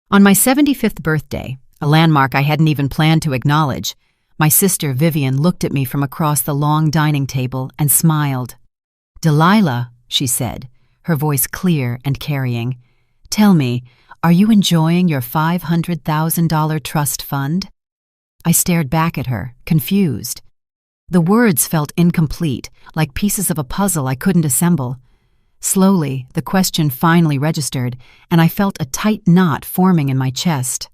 On my 75th birthday, a landmark I hadn't even planned to acknowledge, my sister Vivian looked at me from across the long dining table and smiled. "Delilah," she said, her voice clear and carrying, "tell me, are you enjoying your $500,000 trust fund?" I stared back at her, confused. The words felt incomplete, like pieces of a puzzle I couldn't assemble. Slowly, the question finally registered, and I felt a tight knot forming in my chest.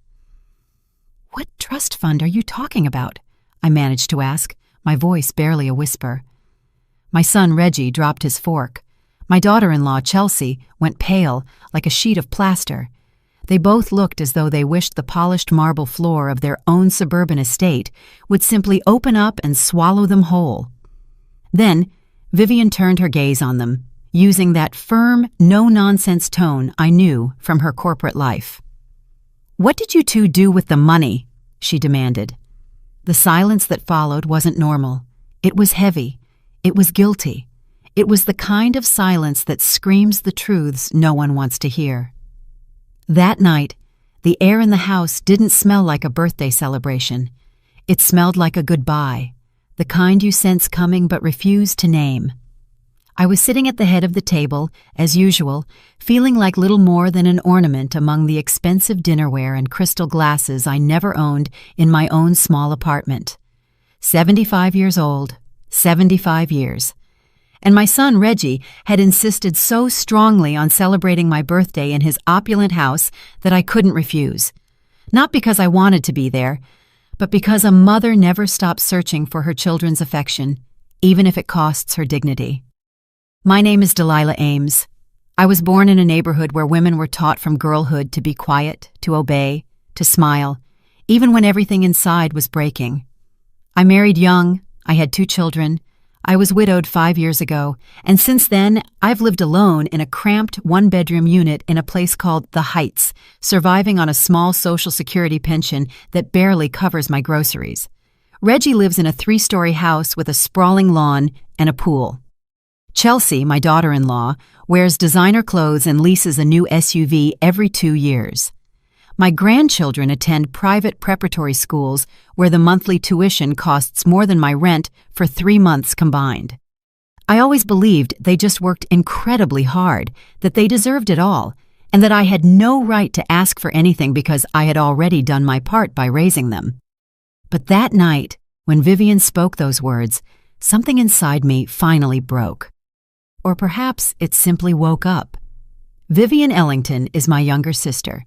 "What trust fund are you talking about?" I managed to ask, my voice barely a whisper. My son Reggie dropped his fork. My daughter-in-law, Chelsea, went pale, like a sheet of plaster. They both looked as though they wished the polished marble floor of their own suburban estate would simply open up and swallow them whole. Then, Vivian turned her gaze on them, using that firm, no-nonsense tone I knew from her corporate life. "What did you two do with the money?" she demanded. The silence that followed wasn't normal. It was heavy. It was guilty. It was the kind of silence that screams the truths no one wants to hear. That night, the air in the house didn't smell like a birthday celebration. It smelled like a goodbye, the kind you sense coming but refuse to name. I was sitting at the head of the table, as usual, feeling like little more than an ornament among the expensive dinnerware and crystal glasses I never owned in my own small apartment. 75 years old, 75 years. And my son Reggie had insisted so strongly on celebrating my birthday in his opulent house that I couldn't refuse. Not because I wanted to be there, but because a mother never stops searching for her children's affection, even if it costs her dignity. My name is Delilah Ames. I was born in a neighborhood where women were taught from girlhood to be quiet, to obey, to smile, even when everything inside was breaking. I married young, I had 2 children, I was widowed 5 years ago, and since then, I've lived alone in a cramped one-bedroom unit in a place called The Heights, surviving on a small Social Security pension that barely covers my groceries. Reggie lives in a 3-story house with a sprawling lawn and a pool. Chelsea, my daughter-in-law, wears designer clothes and leases a new SUV every 2 years. My grandchildren attend private preparatory schools where the monthly tuition costs more than my rent for 3 months combined. I always believed they just worked incredibly hard, that they deserved it all, and that I had no right to ask for anything because I had already done my part by raising them. But that night, when Vivian spoke those words, something inside me finally broke. Or perhaps it simply woke up. Vivian Ellington is my younger sister.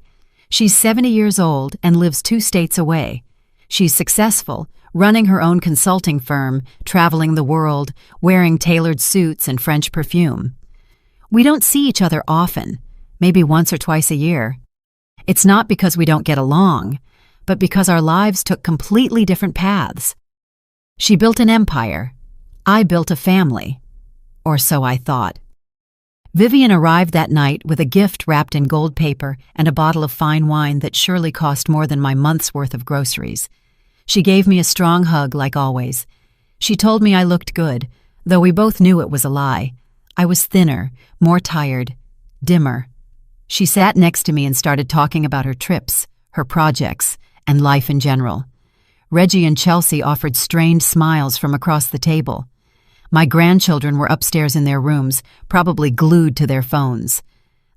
She's 70 years old and lives 2 states away. She's successful, running her own consulting firm, traveling the world, wearing tailored suits and French perfume. We don't see each other often, maybe once or twice a year. It's not because we don't get along, but because our lives took completely different paths. She built an empire. I built a family. Or so I thought. Vivian arrived that night with a gift wrapped in gold paper and a bottle of fine wine that surely cost more than my month's worth of groceries. She gave me a strong hug like always. She told me I looked good, though we both knew it was a lie. I was thinner, more tired, dimmer. She sat next to me and started talking about her trips, her projects, and life in general. Reggie and Chelsea offered strained smiles from across the table. My grandchildren were upstairs in their rooms, probably glued to their phones.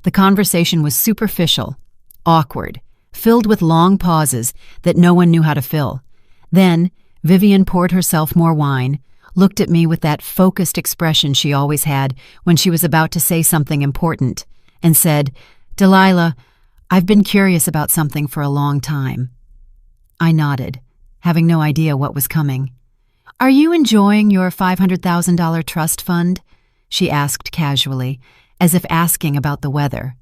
The conversation was superficial, awkward, filled with long pauses that no one knew how to fill. Then, Vivian poured herself more wine, looked at me with that focused expression she always had when she was about to say something important, and said, "Delilah, I've been curious about something for a long time." I nodded, having no idea what was coming. "Are you enjoying your $500,000 trust fund?" she asked casually, as if asking about the weather.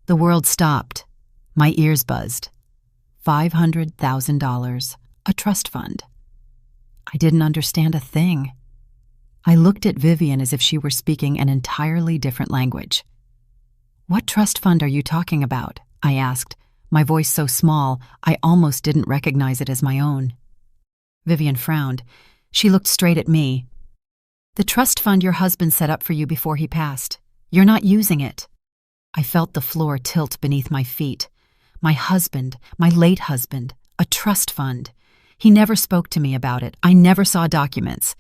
The world stopped. My ears buzzed. $500,000, a trust fund. I didn't understand a thing. I looked at Vivian as if she were speaking an entirely different language. "What trust fund are you talking about?" I asked, my voice so small I almost didn't recognize it as my own. Vivian frowned. She looked straight at me. "The trust fund your husband set up for you before he passed. You're not using it." I felt the floor tilt beneath my feet. My husband, my late husband, a trust fund. He never spoke to me about it. I never saw documents.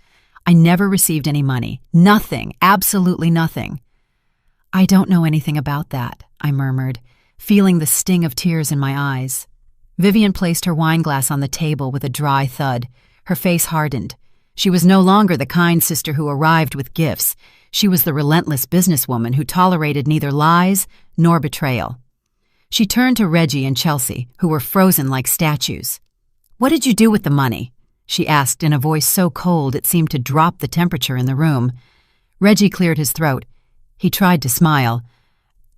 I never received any money. Nothing, absolutely nothing. I don't know anything about that, I murmured, feeling the sting of tears in my eyes. Vivian placed her wineglass on the table with a dry thud. Her face hardened. She was no longer the kind sister who arrived with gifts. She was the relentless businesswoman who tolerated neither lies nor betrayal. She turned to Reggie and Chelsea, who were frozen like statues. "What did you do with the money?" she asked in a voice so cold it seemed to drop the temperature in the room. Reggie cleared his throat. He tried to smile.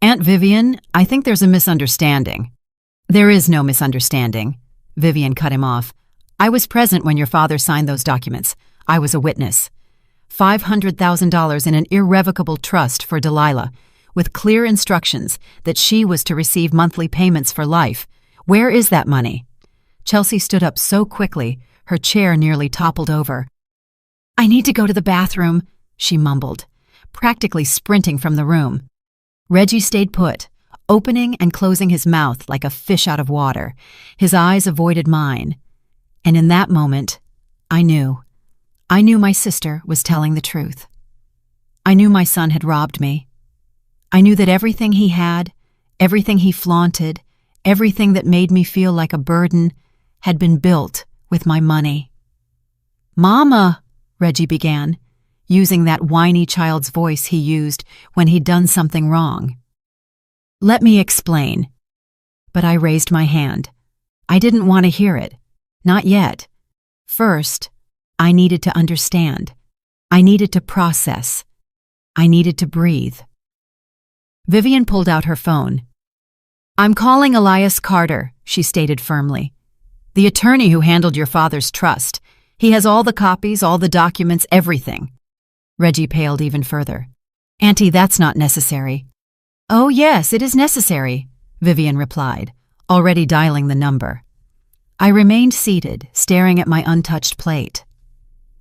"Aunt Vivian, I think there's a misunderstanding." "There is no misunderstanding," Vivian cut him off. "I was present when your father signed those documents. I was a witness. $500,000 in an irrevocable trust for Delilah, with clear instructions that she was to receive monthly payments for life. Where is that money?" Chelsea stood up so quickly, her chair nearly toppled over. "I need to go to the bathroom," she mumbled, practically sprinting from the room. Reggie stayed put, opening and closing his mouth like a fish out of water. His eyes avoided mine. And in that moment, I knew. I knew my sister was telling the truth. I knew my son had robbed me. I knew that everything he had, everything he flaunted, everything that made me feel like a burden, had been built with my money. "Mama," Reggie began, using that whiny child's voice he used when he'd done something wrong. "Let me explain." But I raised my hand. I didn't want to hear it. Not yet. First, I needed to understand. I needed to process. I needed to breathe. Vivian pulled out her phone. "I'm calling Elias Carter," she stated firmly. "The attorney who handled your father's trust. He has all the copies, all the documents, everything." Reggie paled even further. "Auntie, that's not necessary." "Oh, yes, it is necessary," Vivian replied, already dialing the number. I remained seated, staring at my untouched plate.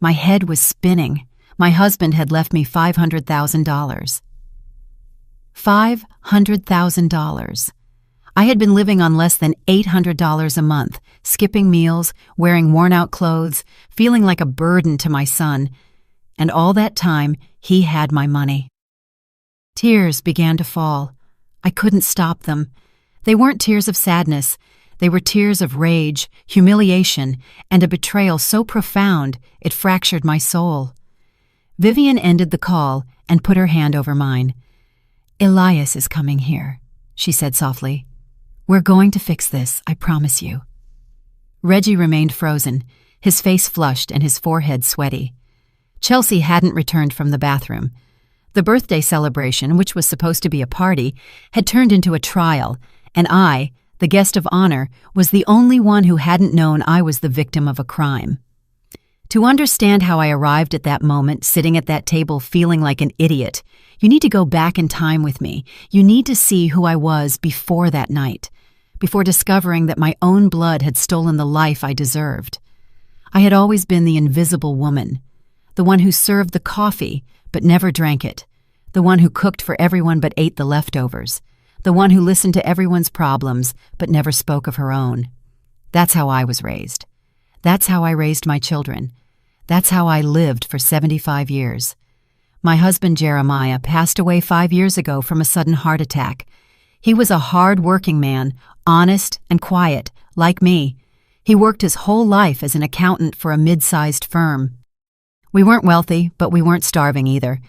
My head was spinning. My husband had left me $500,000. $500,000. I had been living on less than $800 a month, skipping meals, wearing worn-out clothes, feeling like a burden to my son. And all that time, he had my money. Tears began to fall. I couldn't stop them. They weren't tears of sadness. They were tears of rage, humiliation, and a betrayal so profound it fractured my soul. Vivian ended the call and put her hand over mine. "Elias is coming here," she said softly. "We're going to fix this, I promise you." Reggie remained frozen, his face flushed and his forehead sweaty. Chelsea hadn't returned from the bathroom. The birthday celebration, which was supposed to be a party, had turned into a trial, and I, the guest of honor, was the only one who hadn't known I was the victim of a crime. To understand how I arrived at that moment, sitting at that table feeling like an idiot, you need to go back in time with me. You need to see who I was before that night, before discovering that my own blood had stolen the life I deserved. I had always been the invisible woman, the one who served the coffee but never drank it, the one who cooked for everyone but ate the leftovers, the one who listened to everyone's problems but never spoke of her own. That's how I was raised. That's how I raised my children. That's how I lived for 75 years. My husband Jeremiah passed away 5 years ago from a sudden heart attack. He was a hard-working man, honest and quiet, like me. He worked his whole life as an accountant for a mid-sized firm. We weren't wealthy, but we weren't starving either.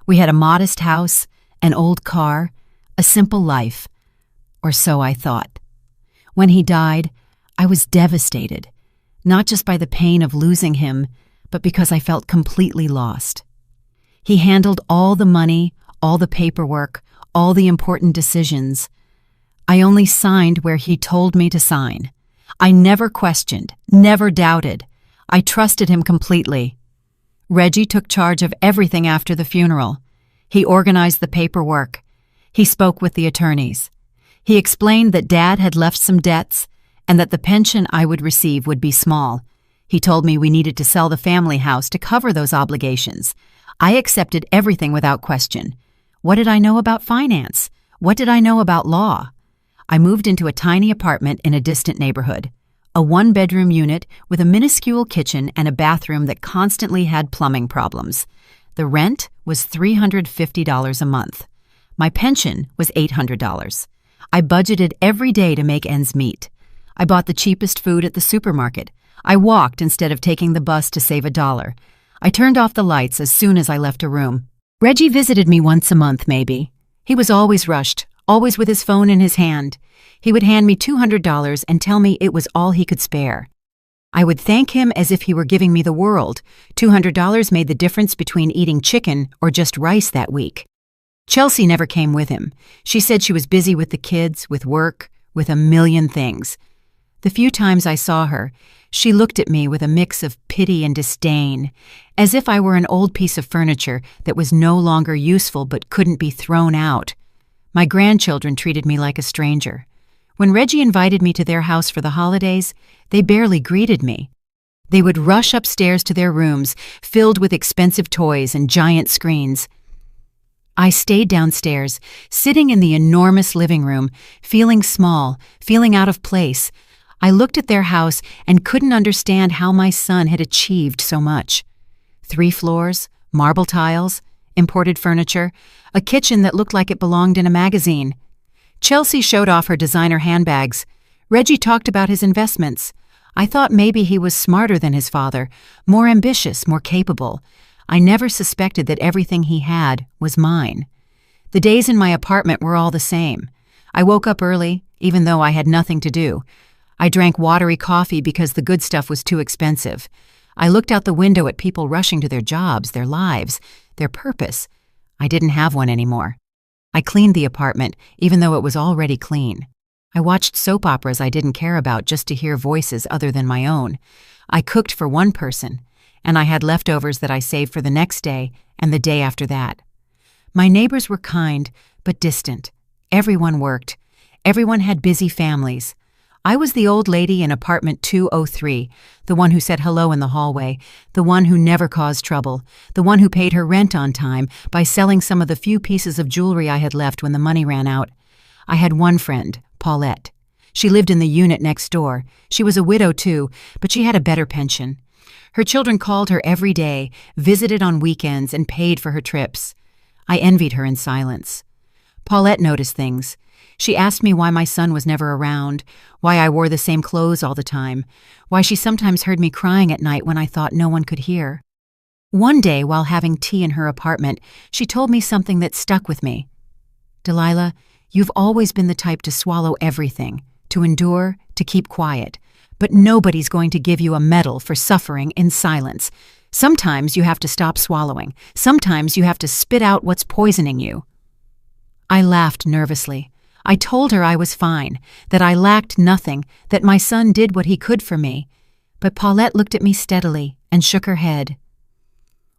We had a modest house, an old car, a simple life. Or so I thought. When he died, I was devastated, not just by the pain of losing him, but because I felt completely lost. He handled all the money, all the paperwork, all the important decisions. I only signed where he told me to sign. I never questioned, never doubted. I trusted him completely. Reggie took charge of everything after the funeral. He organized the paperwork. He spoke with the attorneys. He explained that Dad had left some debts and that the pension I would receive would be small. He told me we needed to sell the family house to cover those obligations. I accepted everything without question. What did I know about finance? What did I know about law? I moved into a tiny apartment in a distant neighborhood, a one-bedroom unit with a minuscule kitchen and a bathroom that constantly had plumbing problems. The rent was $350 a month. My pension was $800. I budgeted every day to make ends meet. I bought the cheapest food at the supermarket. I walked instead of taking the bus to save $1. I turned off the lights as soon as I left a room. Reggie visited me once a month, maybe. He was always rushed, always with his phone in his hand. He would hand me $200 and tell me it was all he could spare. I would thank him as if he were giving me the world. $200 made the difference between eating chicken or just rice that week. Chelsea never came with him. She said she was busy with the kids, with work, with a million things. The few times I saw her, she looked at me with a mix of pity and disdain, as if I were an old piece of furniture that was no longer useful but couldn't be thrown out. My grandchildren treated me like a stranger. When Reggie invited me to their house for the holidays, they barely greeted me. They would rush upstairs to their rooms, filled with expensive toys and giant screens. I stayed downstairs, sitting in the enormous living room, feeling small, feeling out of place. I looked at their house and couldn't understand how my son had achieved so much. 3 floors, marble tiles, imported furniture, a kitchen that looked like it belonged in a magazine. Chelsea showed off her designer handbags. Reggie talked about his investments. I thought maybe he was smarter than his father, more ambitious, more capable. I never suspected that everything he had was mine. The days in my apartment were all the same. I woke up early, even though I had nothing to do. I drank watery coffee because the good stuff was too expensive. I looked out the window at people rushing to their jobs, their lives, their purpose. I didn't have one anymore. I cleaned the apartment, even though it was already clean. I watched soap operas I didn't care about just to hear voices other than my own. I cooked for one person, and I had leftovers that I saved for the next day and the day after that. My neighbors were kind, but distant. Everyone worked. Everyone had busy families. I was the old lady in apartment 203, the one who said hello in the hallway, the one who never caused trouble, the one who paid her rent on time by selling some of the few pieces of jewelry I had left when the money ran out. I had one friend, Paulette. She lived in the unit next door. She was a widow too, but she had a better pension. Her children called her every day, visited on weekends, and paid for her trips. I envied her in silence. Paulette noticed things. She asked me why my son was never around, why I wore the same clothes all the time, why she sometimes heard me crying at night when I thought no one could hear. One day, while having tea in her apartment, she told me something that stuck with me. "Delilah, you've always been the type to swallow everything, to endure, to keep quiet, but nobody's going to give you a medal for suffering in silence. Sometimes you have to stop swallowing. Sometimes you have to spit out what's poisoning you." I laughed nervously. I told her I was fine, that I lacked nothing, that my son did what he could for me. But Paulette looked at me steadily and shook her head.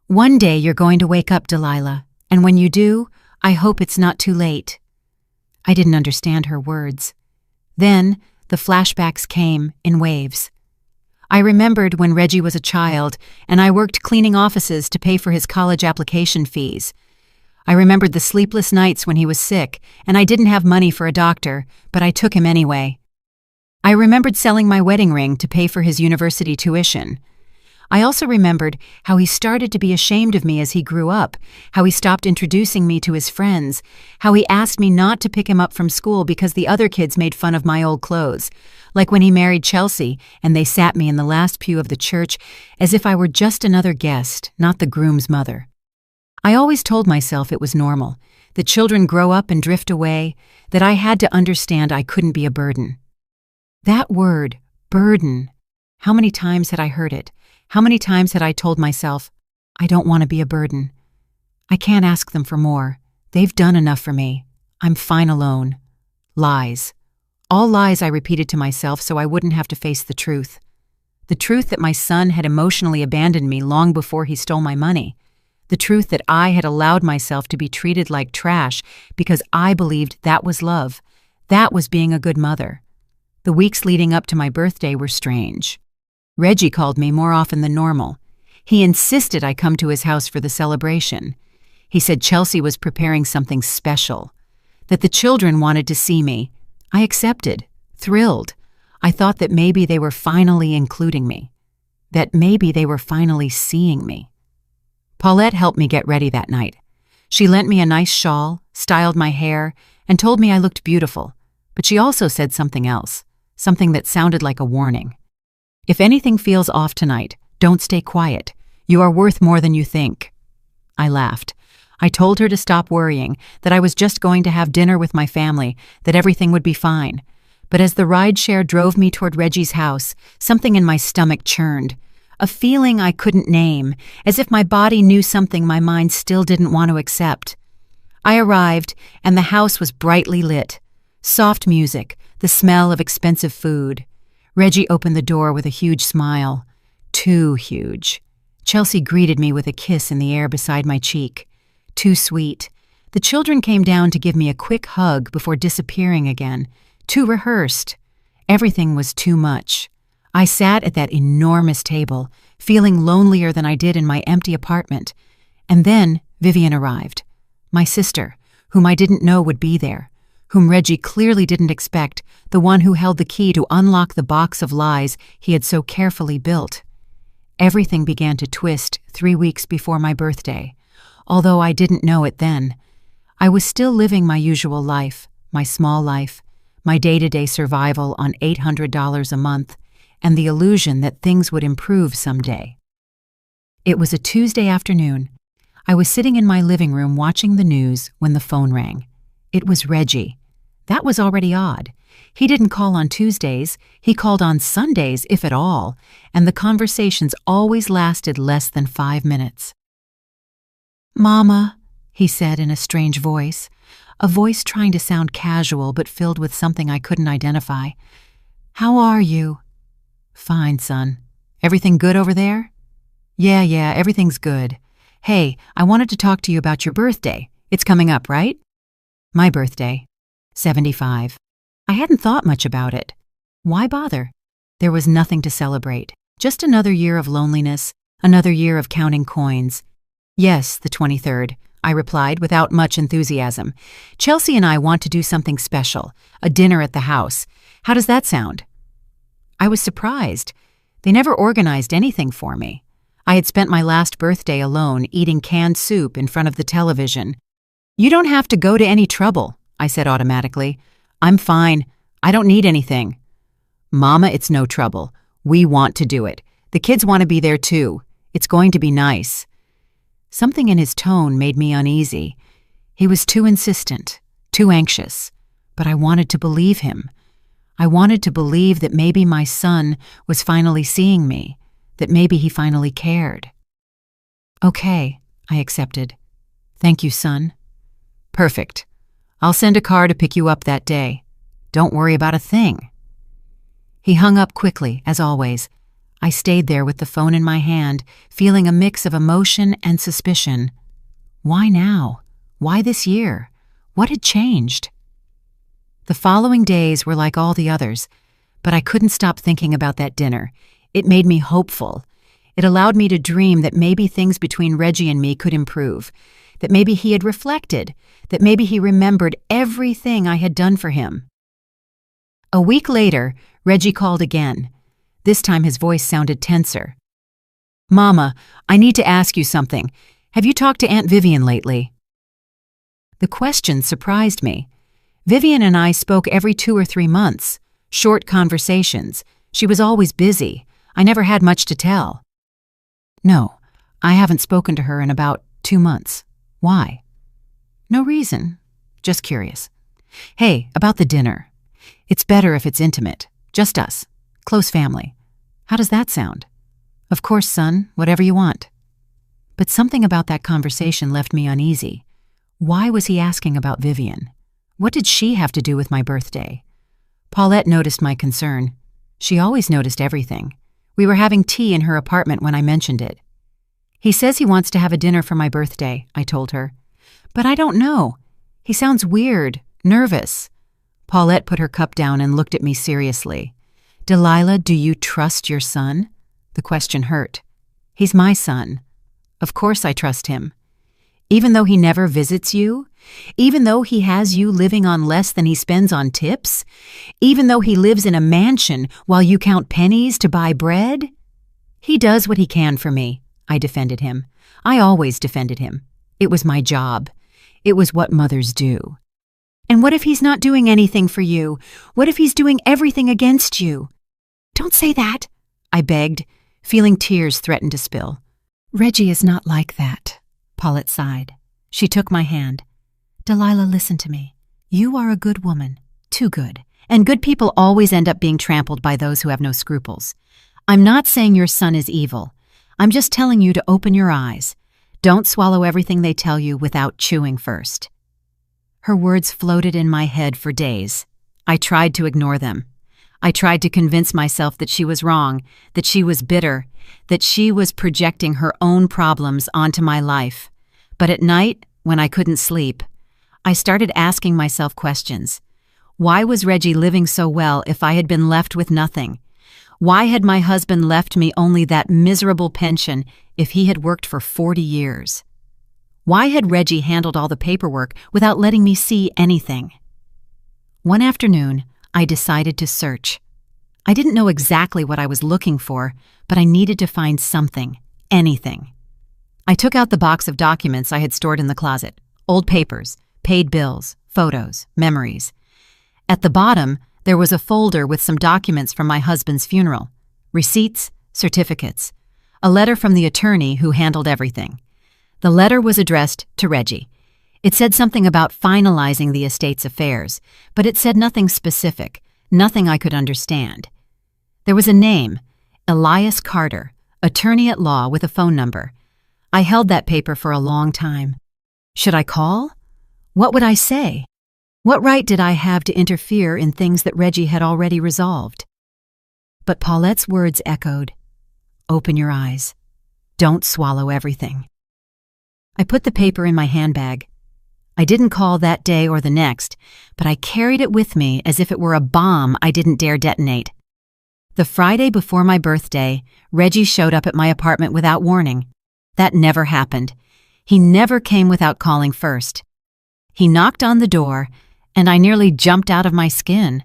"One day you're going to wake up, Delilah, and when you do, I hope it's not too late." I didn't understand her words. Then the flashbacks came in waves. I remembered when Reggie was a child, and I worked cleaning offices to pay for his college application fees. I remembered the sleepless nights when he was sick, and I didn't have money for a doctor, but I took him anyway. I remembered selling my wedding ring to pay for his university tuition. I also remembered how he started to be ashamed of me as he grew up, how he stopped introducing me to his friends, how he asked me not to pick him up from school because the other kids made fun of my old clothes, like when he married Chelsea and they sat me in the last pew of the church as if I were just another guest, not the groom's mother. I always told myself it was normal, that children grow up and drift away, that I had to understand I couldn't be a burden. That word, burden, how many times had I heard it? How many times had I told myself, I don't want to be a burden. I can't ask them for more. They've done enough for me. I'm fine alone. Lies. All lies I repeated to myself so I wouldn't have to face the truth. The truth that my son had emotionally abandoned me long before he stole my money. The truth that I had allowed myself to be treated like trash because I believed that was love. That was being a good mother. The weeks leading up to my birthday were strange. Reggie called me more often than normal. He insisted I come to his house for the celebration. He said Chelsea was preparing something special, that the children wanted to see me. I accepted, thrilled. I thought that maybe they were finally including me, that maybe they were finally seeing me. Paulette helped me get ready that night. She lent me a nice shawl, styled my hair, and told me I looked beautiful, but she also said something else, something that sounded like a warning. If anything feels off tonight, don't stay quiet. You are worth more than you think. I laughed. I told her to stop worrying, that I was just going to have dinner with my family, that everything would be fine. But as the rideshare drove me toward Reggie's house, something in my stomach churned. A feeling I couldn't name, as if my body knew something my mind still didn't want to accept. I arrived, and the house was brightly lit. Soft music, the smell of expensive food. Reggie opened the door with a huge smile. Too huge. Chelsea greeted me with a kiss in the air beside my cheek. Too sweet. The children came down to give me a quick hug before disappearing again. Too rehearsed. Everything was too much. I sat at that enormous table, feeling lonelier than I did in my empty apartment. And then Vivian arrived. My sister, whom I didn't know would be there, whom Reggie clearly didn't expect, the one who held the key to unlock the box of lies he had so carefully built. Everything began to twist 3 weeks before my birthday, although I didn't know it then. I was still living my usual life, my small life, my day-to-day survival on $800 a month, and the illusion that things would improve someday. It was a Tuesday afternoon. I was sitting in my living room watching the news when the phone rang. It was Reggie. That was already odd. He didn't call on Tuesdays, he called on Sundays, if at all, and the conversations always lasted less than 5 minutes. "Mama," he said in a strange voice, a voice trying to sound casual but filled with something I couldn't identify. "How are you?" "Fine, son. Everything good over there?" Yeah, everything's good. Hey, I wanted to talk to you about your birthday. It's coming up, right?" "My birthday. 75. I hadn't thought much about it. Why bother? There was nothing to celebrate. Just another year of loneliness, another year of counting coins. "Yes, the 23rd, I replied without much enthusiasm. "Chelsea and I want to do something special, a dinner at the house. How does that sound?" I was surprised. They never organized anything for me. I had spent my last birthday alone, eating canned soup in front of the television. "You don't have to go to any trouble," I said automatically. "I'm fine. I don't need anything." "Mama, it's no trouble. We want to do it. The kids want to be there too. It's going to be nice." Something in his tone made me uneasy. He was too insistent, too anxious, but I wanted to believe him. I wanted to believe that maybe my son was finally seeing me, that maybe he finally cared. "Okay," I accepted. "Thank you, son." "Perfect. I'll send a car to pick you up that day. Don't worry about a thing." He hung up quickly, as always. I stayed there with the phone in my hand, feeling a mix of emotion and suspicion. Why now? Why this year? What had changed? The following days were like all the others, but I couldn't stop thinking about that dinner. It made me hopeful. It allowed me to dream that maybe things between Reggie and me could improve, that maybe he had reflected, that maybe he remembered everything I had done for him. A week later, Reggie called again. This time his voice sounded tenser. "Mama, I need to ask you something. Have you talked to Aunt Vivian lately?" The question surprised me. Vivian and I spoke every 2 or 3 months. Short conversations. She was always busy. I never had much to tell. "No, I haven't spoken to her in about 2 months. Why?" "No reason. Just curious. Hey, about the dinner. It's better if it's intimate. Just us. Close family. How does that sound?" "Of course, son. Whatever you want." But something about that conversation left me uneasy. Why was he asking about Vivian? What did she have to do with my birthday? Paulette noticed my concern. She always noticed everything. We were having tea in her apartment when I mentioned it. "He says he wants to have a dinner for my birthday," I told her. "But I don't know. He sounds weird, nervous." Paulette put her cup down and looked at me seriously. "Delilah, do you trust your son?" The question hurt. "He's my son. Of course I trust him." Even though he never visits you? Even though he has you living on less than he spends on tips? Even though he lives in a mansion while you count pennies to buy bread? He does what he can for me, I defended him. I always defended him. It was my job. It was what mothers do. And what if he's not doing anything for you? What if he's doing everything against you? Don't say that, I begged, feeling tears threaten to spill. Reggie is not like that, Paulette sighed. She took my hand. Delilah, listen to me. You are a good woman, too good. And good people always end up being trampled by those who have no scruples. I'm not saying your son is evil. I'm just telling you to open your eyes. Don't swallow everything they tell you without chewing first. Her words floated in my head for days. I tried to ignore them. I tried to convince myself that she was wrong, that she was bitter, that she was projecting her own problems onto my life. But at night, when I couldn't sleep, I started asking myself questions. Why was Reggie living so well if I had been left with nothing? Why had my husband left me only that miserable pension if he had worked for 40 years? Why had Reggie handled all the paperwork without letting me see anything? One afternoon, I decided to search. I didn't know exactly what I was looking for, but I needed to find something, anything. I took out the box of documents I had stored in the closet, old papers, paid bills, photos, memories. At the bottom, there was a folder with some documents from my husband's funeral, receipts, certificates, a letter from the attorney who handled everything. The letter was addressed to Reggie. It said something about finalizing the estate's affairs, but it said nothing specific, nothing I could understand. There was a name, Elias Carter, attorney at law with a phone number. I held that paper for a long time. Should I call? What would I say? What right did I have to interfere in things that Reggie had already resolved? But Paulette's words echoed. Open your eyes. Don't swallow everything. I put the paper in my handbag. I didn't call that day or the next, but I carried it with me as if it were a bomb I didn't dare detonate. The Friday before my birthday, Reggie showed up at my apartment without warning. That never happened. He never came without calling first. He knocked on the door, and I nearly jumped out of my skin.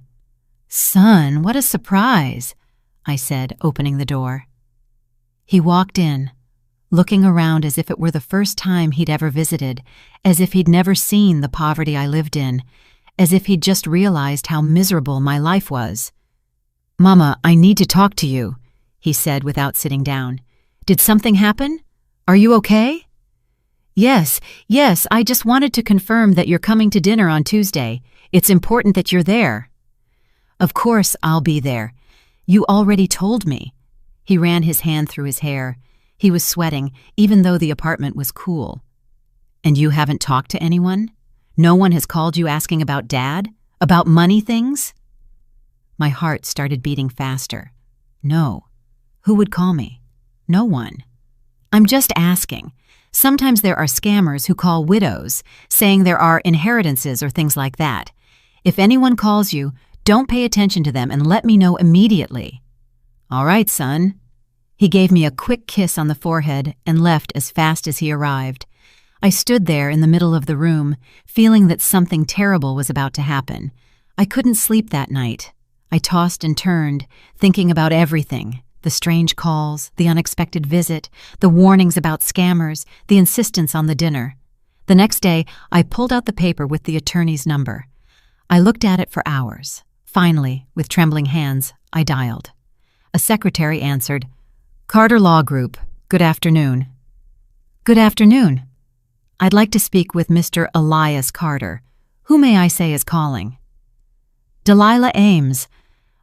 "Son, what a surprise," I said, opening the door. He walked in, looking around as if it were the first time he'd ever visited, as if he'd never seen the poverty I lived in, as if he'd just realized how miserable my life was. "Mama, I need to talk to you," he said without sitting down. "Did something happen? Are you okay?" Yes, I just wanted to confirm that you're coming to dinner on Tuesday. It's important that you're there." "Of course I'll be there. You already told me." He ran his hand through his hair. He was sweating, even though the apartment was cool. "And you haven't talked to anyone? No one has called you asking about Dad? About money things?" My heart started beating faster. No. Who would call me? No one. "I'm just asking. Sometimes there are scammers who call widows, saying there are inheritances or things like that. If anyone calls you, don't pay attention to them and let me know immediately." "All right, son." He gave me a quick kiss on the forehead and left as fast as he arrived. I stood there in the middle of the room, feeling that something terrible was about to happen. I couldn't sleep that night. I tossed and turned, thinking about everything. The strange calls, the unexpected visit, the warnings about scammers, the insistence on the dinner. The next day, I pulled out the paper with the attorney's number. I looked at it for hours. Finally, with trembling hands, I dialed. A secretary answered, "Carter Law Group, good afternoon." "Good afternoon. I'd like to speak with Mr. Elias Carter. Who may I say is calling?" "Delilah Ames.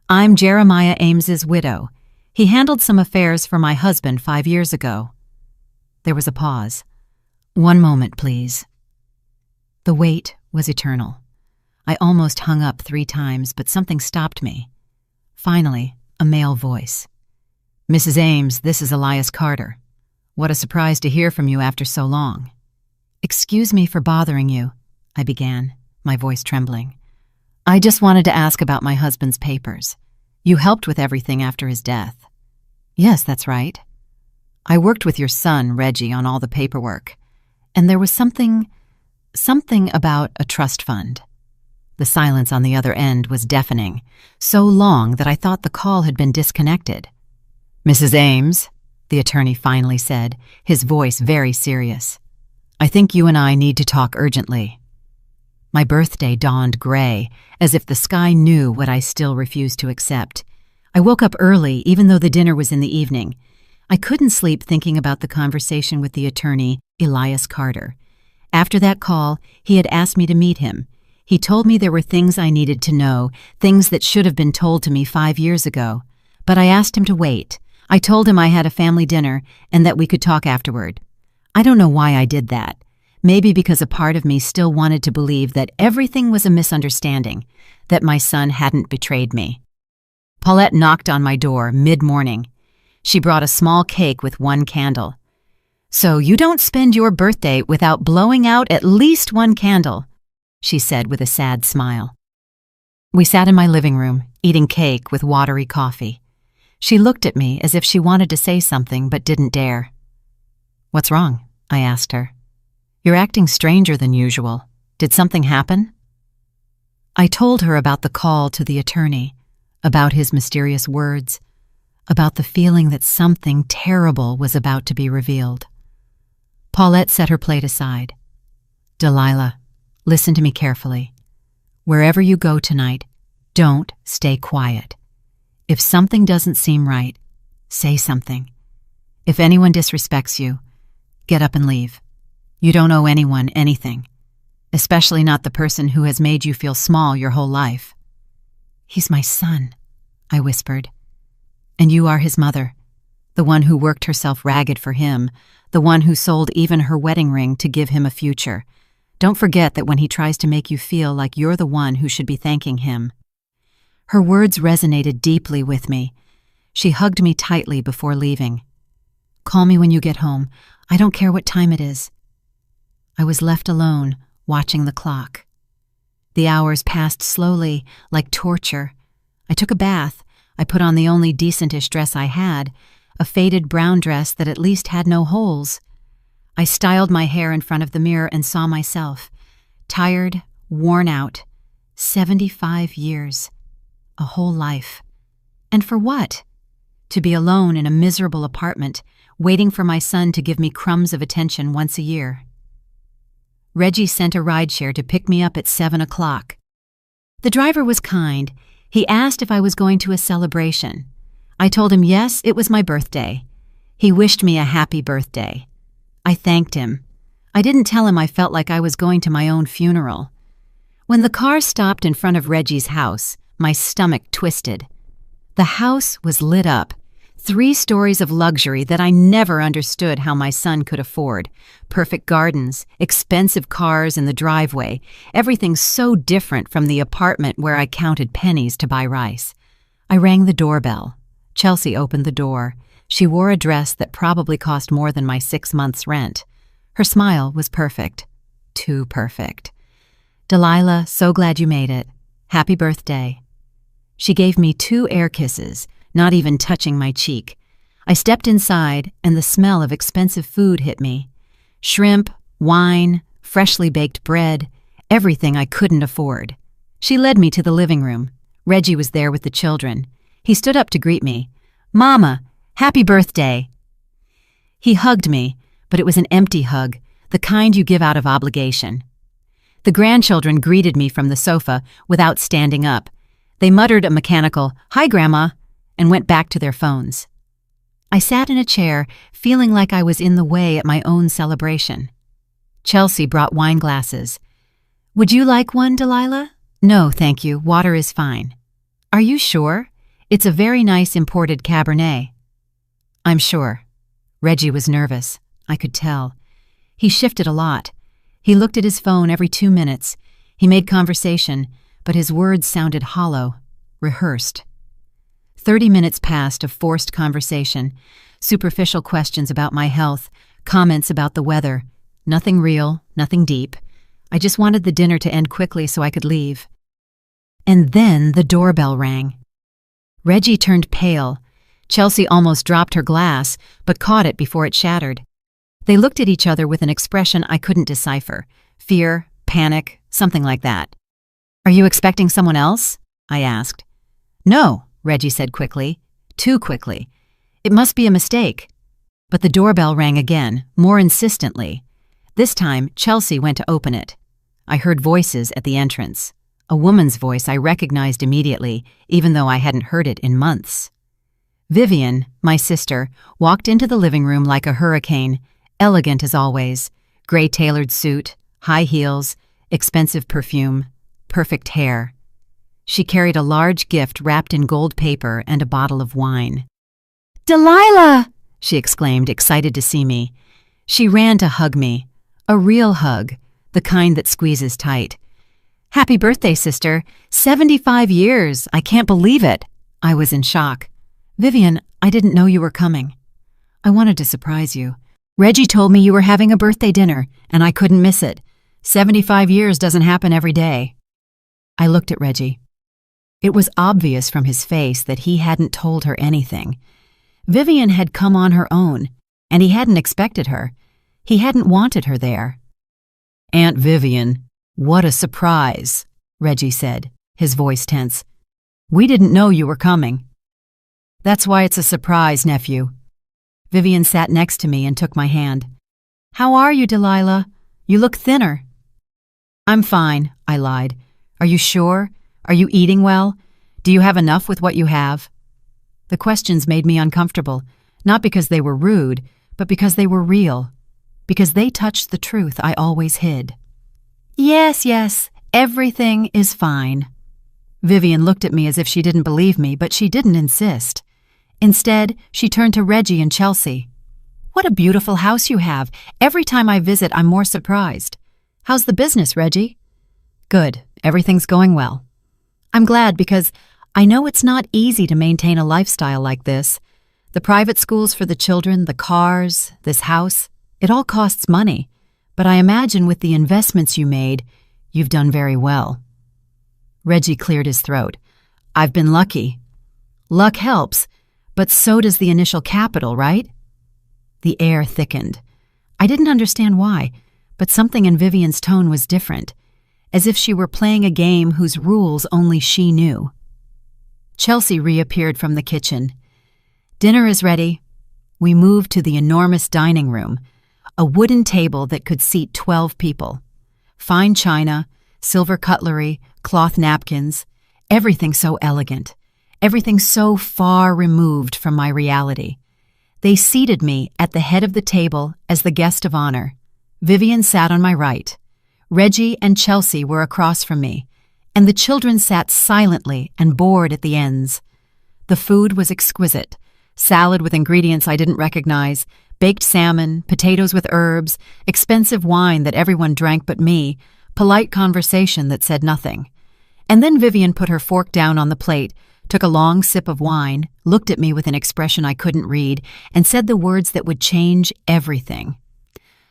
I'm Jeremiah Ames's widow. He handled some affairs for my husband 5 years ago." There was a pause. "One moment, please." The wait was eternal. I almost hung up 3 times, but something stopped me. Finally, a male voice. "Mrs. Ames, this is Elias Carter. What a surprise to hear from you after so long." "Excuse me for bothering you," I began, my voice trembling. "I just wanted to ask about my husband's papers. You helped with everything after his death." "Yes, that's right." "I worked with your son, Reggie, on all the paperwork. And there was something about a trust fund. The silence on the other end was deafening, so long that I thought the call had been disconnected. "Mrs. Ames," the attorney finally said, his voice very serious. "I think you and I need to talk urgently." My birthday dawned gray, as if the sky knew what I still refused to accept. I woke up early, even though the dinner was in the evening. I couldn't sleep thinking about the conversation with the attorney, Elias Carter. After that call, he had asked me to meet him. He told me there were things I needed to know, things that should have been told to me 5 years ago. But I asked him to wait. I told him I had a family dinner and that we could talk afterward. I don't know why I did that. Maybe because a part of me still wanted to believe that everything was a misunderstanding, that my son hadn't betrayed me. Paulette knocked on my door mid-morning. She brought a small cake with 1 candle. "So you don't spend your birthday without blowing out at least 1 candle," she said with a sad smile. We sat in my living room, eating cake with watery coffee. She looked at me as if she wanted to say something but didn't dare. "What's wrong?" I asked her. "You're acting stranger than usual. Did something happen?" I told her about the call to the attorney, about his mysterious words, about the feeling that something terrible was about to be revealed. Paulette set her plate aside. "Delilah, listen to me carefully. Wherever you go tonight, don't stay quiet. If something doesn't seem right, say something. If anyone disrespects you, get up and leave. You don't owe anyone anything, especially not the person who has made you feel small your whole life." "He's my son," I whispered. "And you are his mother, the one who worked herself ragged for him, the one who sold even her wedding ring to give him a future. Don't forget that when he tries to make you feel like you're the one who should be thanking him." Her words resonated deeply with me. She hugged me tightly before leaving. "Call me when you get home. I don't care what time it is." I was left alone, watching the clock. The hours passed slowly, like torture. I took a bath. I put on the only decentish dress I had, a faded brown dress that at least had no holes. I styled my hair in front of the mirror and saw myself. Tired, worn out. 75 years. A whole life. And for what? To be alone in a miserable apartment, waiting for my son to give me crumbs of attention once a year. Reggie sent a rideshare to pick me up at 7 o'clock. The driver was kind. He asked if I was going to a celebration. I told him yes, it was my birthday. He wished me a happy birthday. I thanked him. I didn't tell him I felt like I was going to my own funeral. When the car stopped in front of Reggie's house, my stomach twisted. The house was lit up. 3 stories of luxury that I never understood how my son could afford. Perfect gardens, expensive cars in the driveway, everything so different from the apartment where I counted pennies to buy rice. I rang the doorbell. Chelsea opened the door. She wore a dress that probably cost more than my 6 months' rent. Her smile was perfect. Too perfect. "Delilah, so glad you made it. Happy birthday." She gave me 2 air kisses, not even touching my cheek. I stepped inside, and the smell of expensive food hit me. Shrimp, wine, freshly baked bread, everything I couldn't afford. She led me to the living room. Reggie was there with the children. He stood up to greet me. "Mama, happy birthday." He hugged me, but it was an empty hug, the kind you give out of obligation. The grandchildren greeted me from the sofa without standing up. They muttered a mechanical, "Hi, Grandma," and went back to their phones. I sat in a chair, feeling like I was in the way at my own celebration. Chelsea brought wine glasses. "Would you like one, Delilah?" "No, thank you. Water is fine." "Are you sure? It's a very nice imported Cabernet." "I'm sure." Reggie was nervous. I could tell. He shifted a lot. He looked at his phone every 2 minutes. He made conversation, but his words sounded hollow, rehearsed. 30 minutes passed of forced conversation, superficial questions about my health, comments about the weather. Nothing real, nothing deep. I just wanted the dinner to end quickly so I could leave. And then the doorbell rang. Reggie turned pale. Chelsea almost dropped her glass, but caught it before it shattered. They looked at each other with an expression I couldn't decipher. Fear, panic, something like that. "Are you expecting someone else?" I asked. "No," Reggie said quickly. Too quickly. "It must be a mistake." But the doorbell rang again, more insistently. This time, Chelsea went to open it. I heard voices at the entrance. A woman's voice I recognized immediately, even though I hadn't heard it in months. Vivian, my sister, walked into the living room like a hurricane, elegant as always, gray tailored suit, high heels, expensive perfume, perfect hair. She carried a large gift wrapped in gold paper and a bottle of wine. "Delilah!" she exclaimed, excited to see me. She ran to hug me. A real hug, the kind that squeezes tight. "Happy birthday, sister. 75 years. I can't believe it." I was in shock. "Vivian, I didn't know you were coming. I wanted to surprise you. Reggie told me you were having a birthday dinner, and I couldn't miss it. 75 years doesn't happen every day." I looked at Reggie. It was obvious from his face that he hadn't told her anything. Vivian had come on her own, and he hadn't expected her. He hadn't wanted her there. "Aunt Vivian, what a surprise," Reggie said, his voice tense. "We didn't know you were coming." "That's why it's a surprise, nephew." Vivian sat next to me and took my hand. "How are you, Delilah? You look thinner." "I'm fine," I lied. "Are you sure? Are you eating well? Do you have enough with what you have?" The questions made me uncomfortable, not because they were rude, but because they were real, because they touched the truth I always hid. Yes, everything is fine." Vivian looked at me as if she didn't believe me, but she didn't insist. Instead, she turned to Reggie and Chelsea. "What a beautiful house you have. Every time I visit, I'm more surprised. How's the business, Reggie?" "Good. Everything's going well." "I'm glad because I know it's not easy to maintain a lifestyle like this. The private schools for the children, the cars, this house, it all costs money. But I imagine with the investments you made, you've done very well." Reggie cleared his throat. "I've been lucky." "Luck helps, but so does the initial capital, right?" The air thickened. I didn't understand why, but something in Vivian's tone was different, as if she were playing a game whose rules only she knew. Chelsea reappeared from the kitchen. "Dinner is ready." We moved to the enormous dining room, a wooden table that could seat 12 people. Fine china, silver cutlery, cloth napkins, everything so elegant, everything so far removed from my reality. They seated me at the head of the table as the guest of honor. Vivian sat on my right. Reggie and Chelsea were across from me, and the children sat silently and bored at the ends. The food was exquisite. Salad with ingredients I didn't recognize, baked salmon, potatoes with herbs, expensive wine that everyone drank but me, polite conversation that said nothing. And then Vivian put her fork down on the plate, took a long sip of wine, looked at me with an expression I couldn't read, and said the words that would change everything.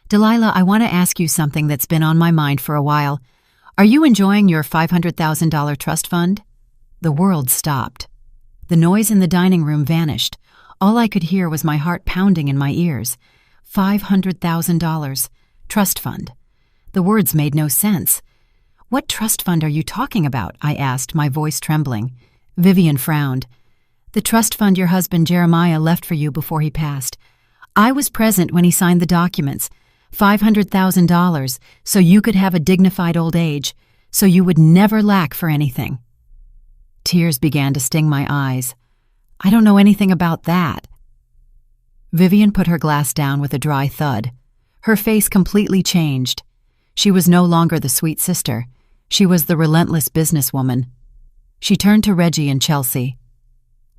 "Delilah, I want to ask you something that's been on my mind for a while. Are you enjoying your $500,000 trust fund?" The world stopped. The noise in the dining room vanished. All I could hear was my heart pounding in my ears. $500,000. Trust fund. The words made no sense. "What trust fund are you talking about?" I asked, my voice trembling. Vivian frowned. "The trust fund your husband Jeremiah left for you before he passed. I was present when he signed the documents. $500,000, so you could have a dignified old age, so you would never lack for anything." Tears began to sting my eyes. "I don't know anything about that." Vivian put her glass down with a dry thud. Her face completely changed. She was no longer the sweet sister. She was the relentless businesswoman. She turned to Reggie and Chelsea.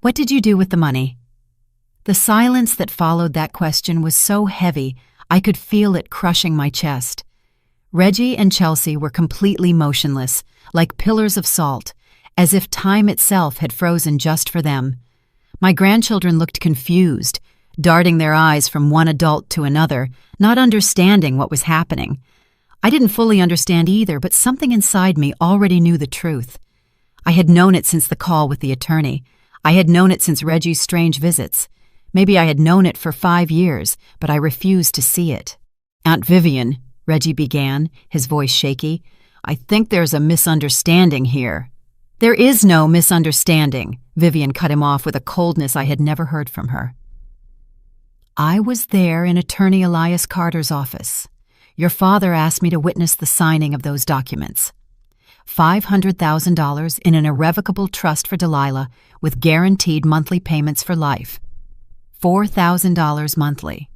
"What did you do with the money?" The silence that followed that question was so heavy, I could feel it crushing my chest. Reggie and Chelsea were completely motionless, like pillars of salt, as if time itself had frozen just for them. My grandchildren looked confused, darting their eyes from one adult to another, not understanding what was happening. I didn't fully understand either, but something inside me already knew the truth. I had known it since the call with the attorney. I had known it since Reggie's strange visits. Maybe I had known it for 5 years, but I refused to see it. "Aunt Vivian," Reggie began, his voice shaky, "I think there's a misunderstanding here." "There is no misunderstanding," Vivian cut him off with a coldness I had never heard from her. "I was there in Attorney Elias Carter's office. Your father asked me to witness the signing of those documents. $500,000 in an irrevocable trust for Delilah with guaranteed monthly payments for life. $4,000 monthly.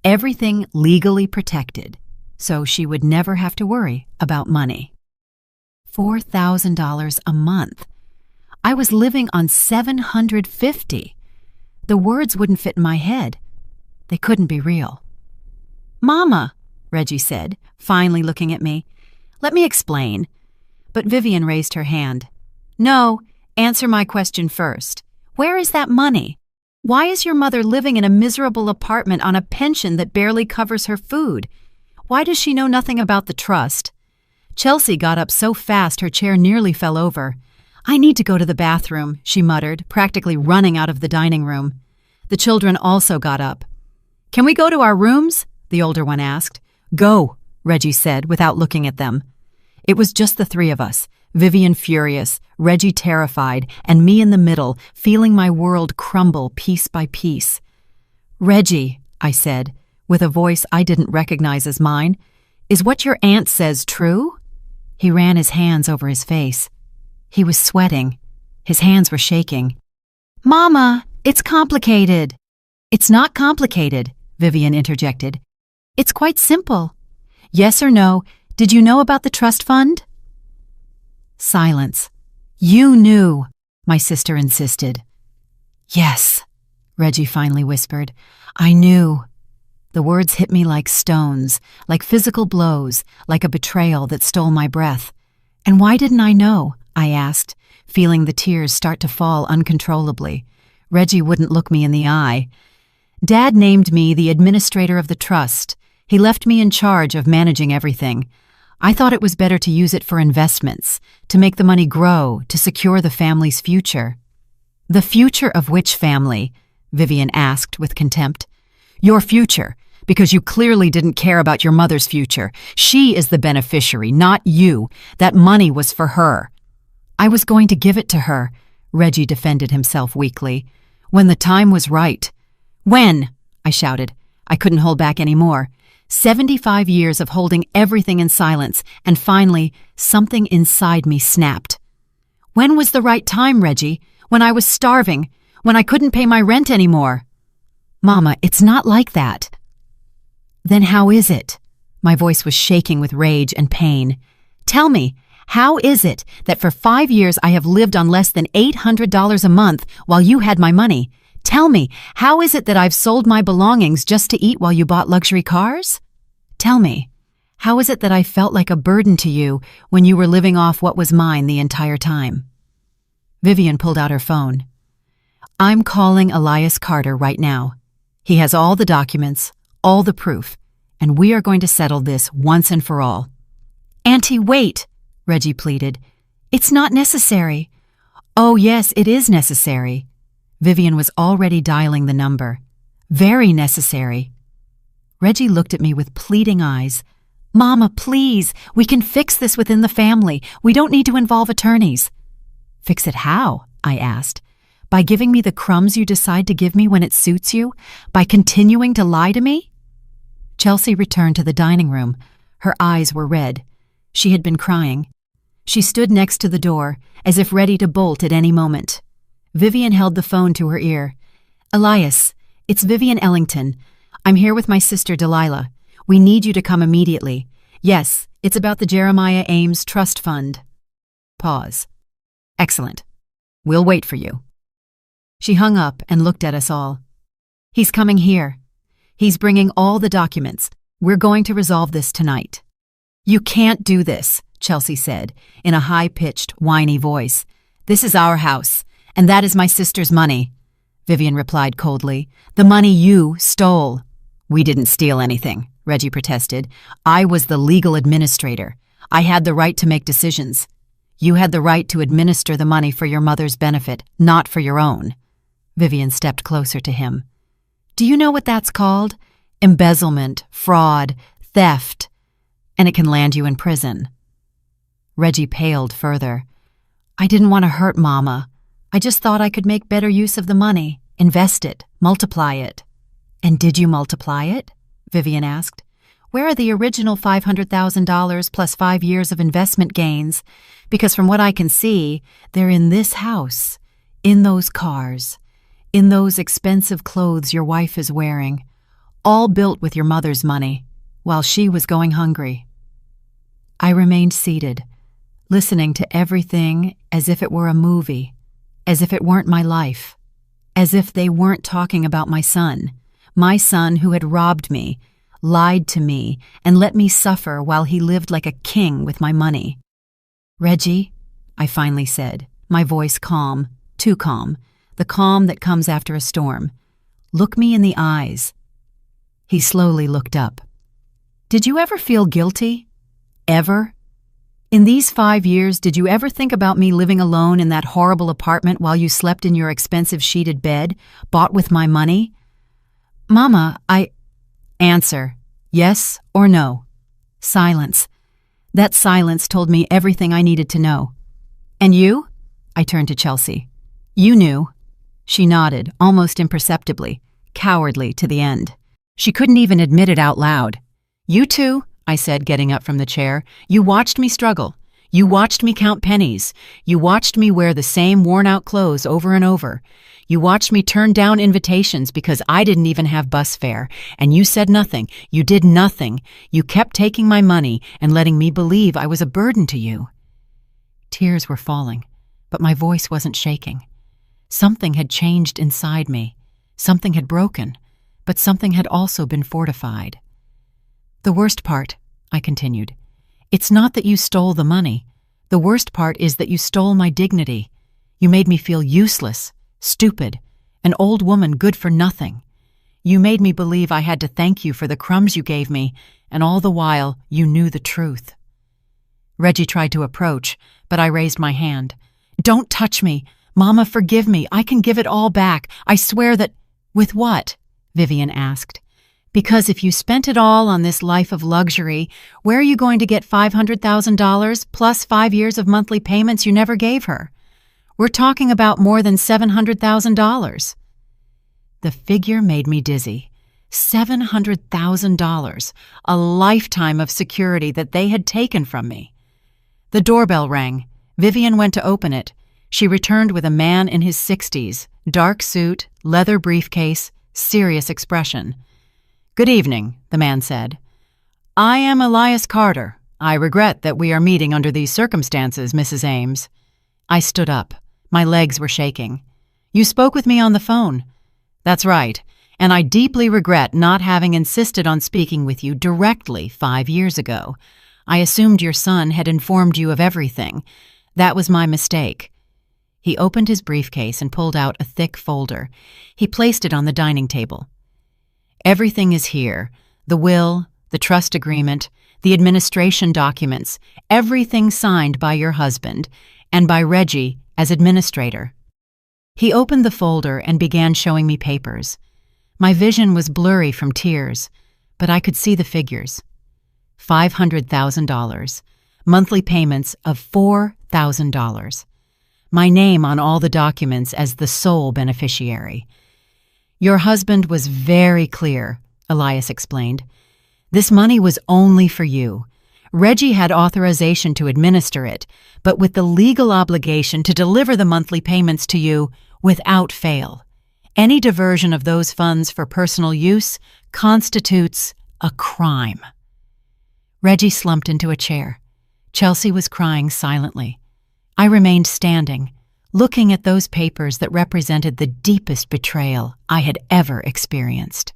Everything legally protected, so she would never have to worry about money. $4,000 a month. I was living on $750. The words wouldn't fit in my head. They couldn't be real. "Mama," Reggie said, finally looking at me, "let me explain." But Vivian raised her hand. "No, answer my question first. Where is that money? Why is your mother living in a miserable apartment on a pension that barely covers her food? Why does she know nothing about the trust?" Chelsea got up so fast her chair nearly fell over. "I need to go to the bathroom," she muttered, practically running out of the dining room. The children also got up. "Can we go to our rooms?" the older one asked. "Go," Reggie said without looking at them. It was just the three of us, Vivian furious, Reggie terrified, and me in the middle, feeling my world crumble piece by piece. "Reggie," I said, with a voice I didn't recognize as mine, "is what your aunt says true?" He ran his hands over his face. He was sweating. His hands were shaking. "Mama, it's complicated." "It's not complicated," Vivian interjected. "It's quite simple. Yes or no, did you know about the trust fund?" Silence. "You knew," my sister insisted. "Yes," Reggie finally whispered. "I knew." The words hit me like stones, like physical blows, like a betrayal that stole my breath. "And why didn't I know?" I asked, feeling the tears start to fall uncontrollably. Reggie wouldn't look me in the eye. "Dad named me the administrator of the trust. He left me in charge of managing everything. I thought it was better to use it for investments, to make the money grow, to secure the family's future." "The future of which family?" Vivian asked with contempt. "Your future, because you clearly didn't care about your mother's future. She is the beneficiary, not you. That money was for her." "I was going to give it to her," Reggie defended himself weakly, "when the time was right." "When?" I shouted. I couldn't hold back any more. 75 years of holding everything in silence, and finally, something inside me snapped. "When was the right time, Reggie? When I was starving? When I couldn't pay my rent anymore?" "Mama, it's not like that." "Then how is it?" My voice was shaking with rage and pain. "Tell me, how is it that for 5 years I have lived on less than $800 a month while you had my money? Tell me, how is it that I've sold my belongings just to eat while you bought luxury cars? Tell me, how is it that I felt like a burden to you when you were living off what was mine the entire time?" Vivian pulled out her phone. "I'm calling Elias Carter right now. He has all the documents, all the proof, and we are going to settle this once and for all." "Auntie, wait," Reggie pleaded. "It's not necessary." "Oh, yes, it is necessary." Vivian was already dialing the number. "Very necessary." Reggie looked at me with pleading eyes. "Mama, please, we can fix this within the family. We don't need to involve attorneys." "Fix it how?" I asked. "By giving me the crumbs you decide to give me when it suits you? By continuing to lie to me?" Chelsea returned to the dining room. Her eyes were red. She had been crying. She stood next to the door, as if ready to bolt at any moment. Vivian held the phone to her ear. "Elias, it's Vivian Ellington. I'm here with my sister Delilah. We need you to come immediately. Yes, it's about the Jeremiah Ames Trust Fund." Pause. "Excellent. We'll wait for you." She hung up and looked at us all. "He's coming here. He's bringing all the documents. We're going to resolve this tonight." "You can't do this," Chelsea said, in a high-pitched, whiny voice. "This is our house, and that is my sister's money." Vivian replied coldly. "The money you stole." "We didn't steal anything," Reggie protested. "I was the legal administrator. I had the right to make decisions. You had the right to administer the money for your mother's benefit, not for your own." Vivian stepped closer to him. Do you know what that's called? Embezzlement, fraud, theft, and it can land you in prison. Reggie paled further. I didn't want to hurt Mama. I just thought I could make better use of the money, invest it, multiply it. And did you multiply it? Vivian asked. Where are the original $500,000 plus 5 years of investment gains? Because from what I can see, they're in this house, in those cars, in those expensive clothes your wife is wearing, all built with your mother's money, while she was going hungry. I remained seated, listening to everything as if it were a movie, as if it weren't my life, as if they weren't talking about my son who had robbed me, lied to me, and let me suffer while he lived like a king with my money. Reggie, I finally said, my voice calm, too calm, the calm that comes after a storm. Look me in the eyes. He slowly looked up. Did you ever feel guilty? Ever? In these 5 years, did you ever think about me living alone in that horrible apartment while you slept in your expensive sheeted bed, bought with my money? Mama, Answer, yes or no. Silence. That silence told me everything I needed to know. And you? I turned to Chelsea. You knew. She nodded, almost imperceptibly, cowardly to the end. She couldn't even admit it out loud. You too, I said, getting up from the chair. You watched me struggle. You watched me count pennies. You watched me wear the same worn-out clothes over and over. You watched me turn down invitations because I didn't even have bus fare, and you said nothing. You did nothing. You kept taking my money and letting me believe I was a burden to you. Tears were falling, but my voice wasn't shaking. Something had changed inside me. Something had broken, but something had also been fortified. The worst part, I continued, it's not that you stole the money. The worst part is that you stole my dignity. You made me feel useless, stupid, an old woman good for nothing. You made me believe I had to thank you for the crumbs you gave me, and all the while you knew the truth. Reggie tried to approach, but I raised my hand. Don't touch me. Mama, forgive me. I can give it all back. I swear that— With what? Vivian asked. Because if you spent it all on this life of luxury, where are you going to get $500,000 plus 5 years of monthly payments you never gave her? We're talking about more than $700,000. The figure made me dizzy. $700,000, a lifetime of security that they had taken from me. The doorbell rang. Vivian went to open it. She returned with a man in his 60s, dark suit, leather briefcase, serious expression. Good evening, the man said. I am Elias Carter. I regret that we are meeting under these circumstances, Mrs. Ames. I stood up. My legs were shaking. You spoke with me on the phone. That's right, and I deeply regret not having insisted on speaking with you directly 5 years ago. I assumed your son had informed you of everything. That was my mistake. He opened his briefcase and pulled out a thick folder. He placed it on the dining table. Everything is here. The will, the trust agreement, the administration documents, everything signed by your husband and by Reggie as administrator. He opened the folder and began showing me papers. My vision was blurry from tears, but I could see the figures. $500,000, monthly payments of $4,000. My name on all the documents as the sole beneficiary. Your husband was very clear, Elias explained. This money was only for you. Reggie had authorization to administer it, but with the legal obligation to deliver the monthly payments to you without fail. Any diversion of those funds for personal use constitutes a crime. Reggie slumped into a chair. Chelsea was crying silently. I remained standing, looking at those papers that represented the deepest betrayal I had ever experienced.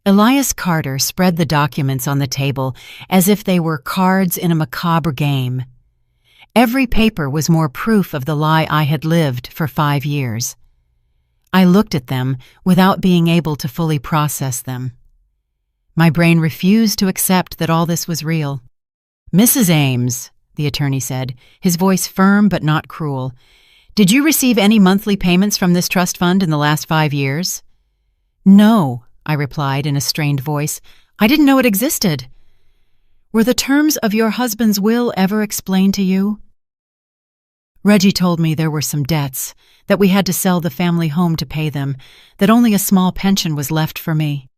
Elias Carter spread the documents on the table as if they were cards in a macabre game. Every paper was more proof of the lie I had lived for 5 years. I looked at them without being able to fully process them. My brain refused to accept that all this was real. Mrs. Ames, the attorney said, his voice firm but not cruel, did you receive any monthly payments from this trust fund in the last 5 years? No, I replied in a strained voice. I didn't know it existed. Were the terms of your husband's will ever explained to you? Reggie told me there were some debts, that we had to sell the family home to pay them, that only a small pension was left for me.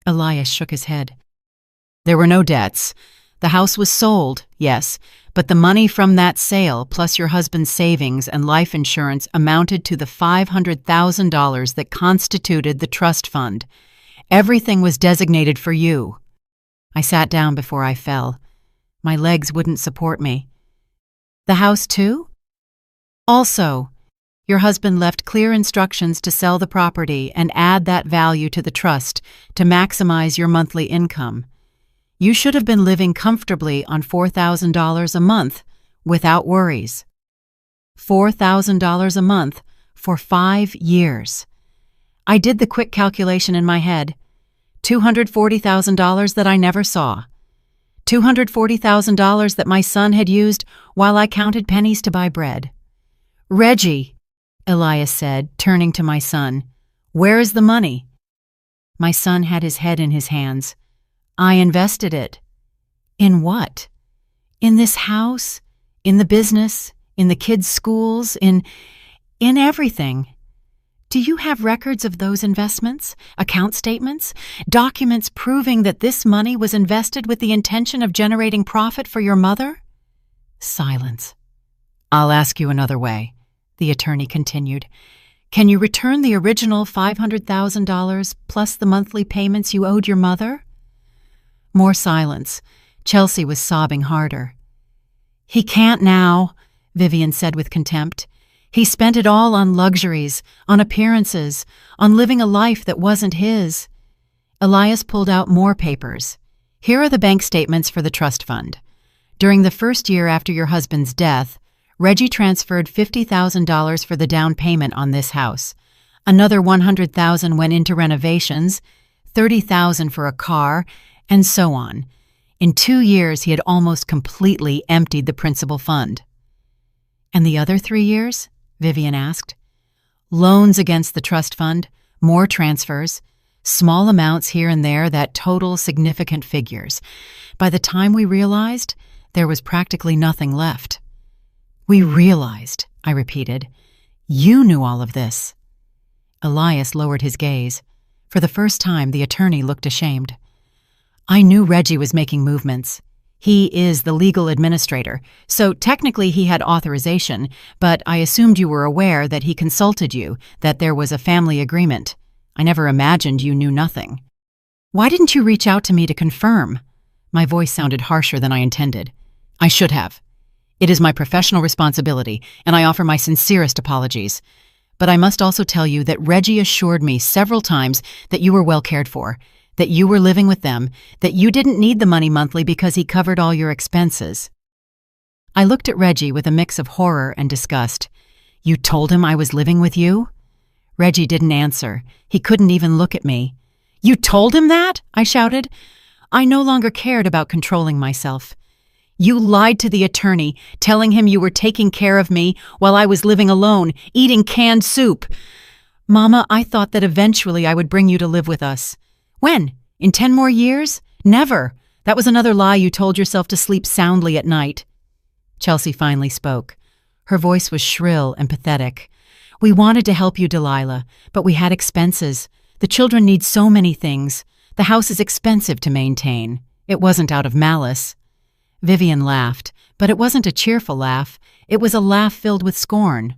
Elias shook his head. There were no debts. The house was sold, yes, but the money from that sale, plus your husband's savings and life insurance, amounted to the $500,000 that constituted the trust fund. Everything was designated for you. I sat down before I fell. My legs wouldn't support me. The house too? Also, your husband left clear instructions to sell the property and add that value to the trust to maximize your monthly income. You should have been living comfortably on $4,000 a month without worries. $4,000 a month for 5 years. I did the quick calculation in my head. $240,000 that I never saw. $240,000 that my son had used while I counted pennies to buy bread. Reggie, Elias said, turning to my son, where is the money? My son had his head in his hands. I invested it. In what? In this house, in the business, in the kids' schools, in everything. Do you have records of those investments, account statements, documents proving that this money was invested with the intention of generating profit for your mother? Silence. I'll ask you another way, the attorney continued. Can you return the original $500,000 plus the monthly payments you owed your mother? More silence. Chelsea was sobbing harder. He can't now, Vivian said with contempt. He spent it all on luxuries, on appearances, on living a life that wasn't his. Elias pulled out more papers. Here are the bank statements for the trust fund. During the first year after your husband's death, Reggie transferred $50,000 for the down payment on this house. Another $100,000 went into renovations, $30,000 for a car, and so on. In 2 years, he had almost completely emptied the principal fund. And the other 3 years? Vivian asked. Loans against the trust fund, more transfers, small amounts here and there that total significant figures. By the time we realized, there was practically nothing left. We realized, I repeated. You knew all of this. Elias lowered his gaze. For the first time, the attorney looked ashamed. I knew Reggie was making movements. He is the legal administrator, so technically he had authorization, but I assumed you were aware that he consulted you, that there was a family agreement. I never imagined you knew nothing. Why didn't you reach out to me to confirm? My voice sounded harsher than I intended. I should have. It is my professional responsibility, and I offer my sincerest apologies. But I must also tell you that Reggie assured me several times that you were well cared for, that you were living with them, that you didn't need the money monthly because he covered all your expenses. I looked at Reggie with a mix of horror and disgust. You told him I was living with you? Reggie didn't answer. He couldn't even look at me. You told him that? I shouted. I no longer cared about controlling myself. You lied to the attorney, telling him you were taking care of me while I was living alone, eating canned soup. Mama, I thought that eventually I would bring you to live with us. When? In 10 more years? Never. That was another lie you told yourself to sleep soundly at night. Chelsea finally spoke. Her voice was shrill and pathetic. We wanted to help you, Delilah, but we had expenses. The children need so many things. The house is expensive to maintain. It wasn't out of malice. Vivian laughed, but it wasn't a cheerful laugh. It was a laugh filled with scorn.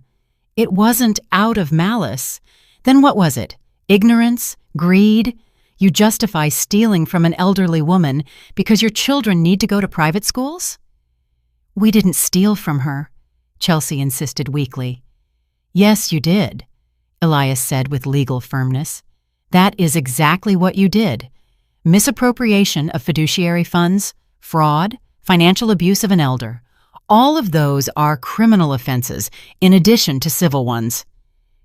It wasn't out of malice. Then what was it? Ignorance? Greed? You justify stealing from an elderly woman because your children need to go to private schools? We didn't steal from her, Chelsea insisted weakly. Yes, you did, Elias said with legal firmness. That is exactly what you did. Misappropriation of fiduciary funds, fraud, financial abuse of an elder. All of those are criminal offenses, in addition to civil ones.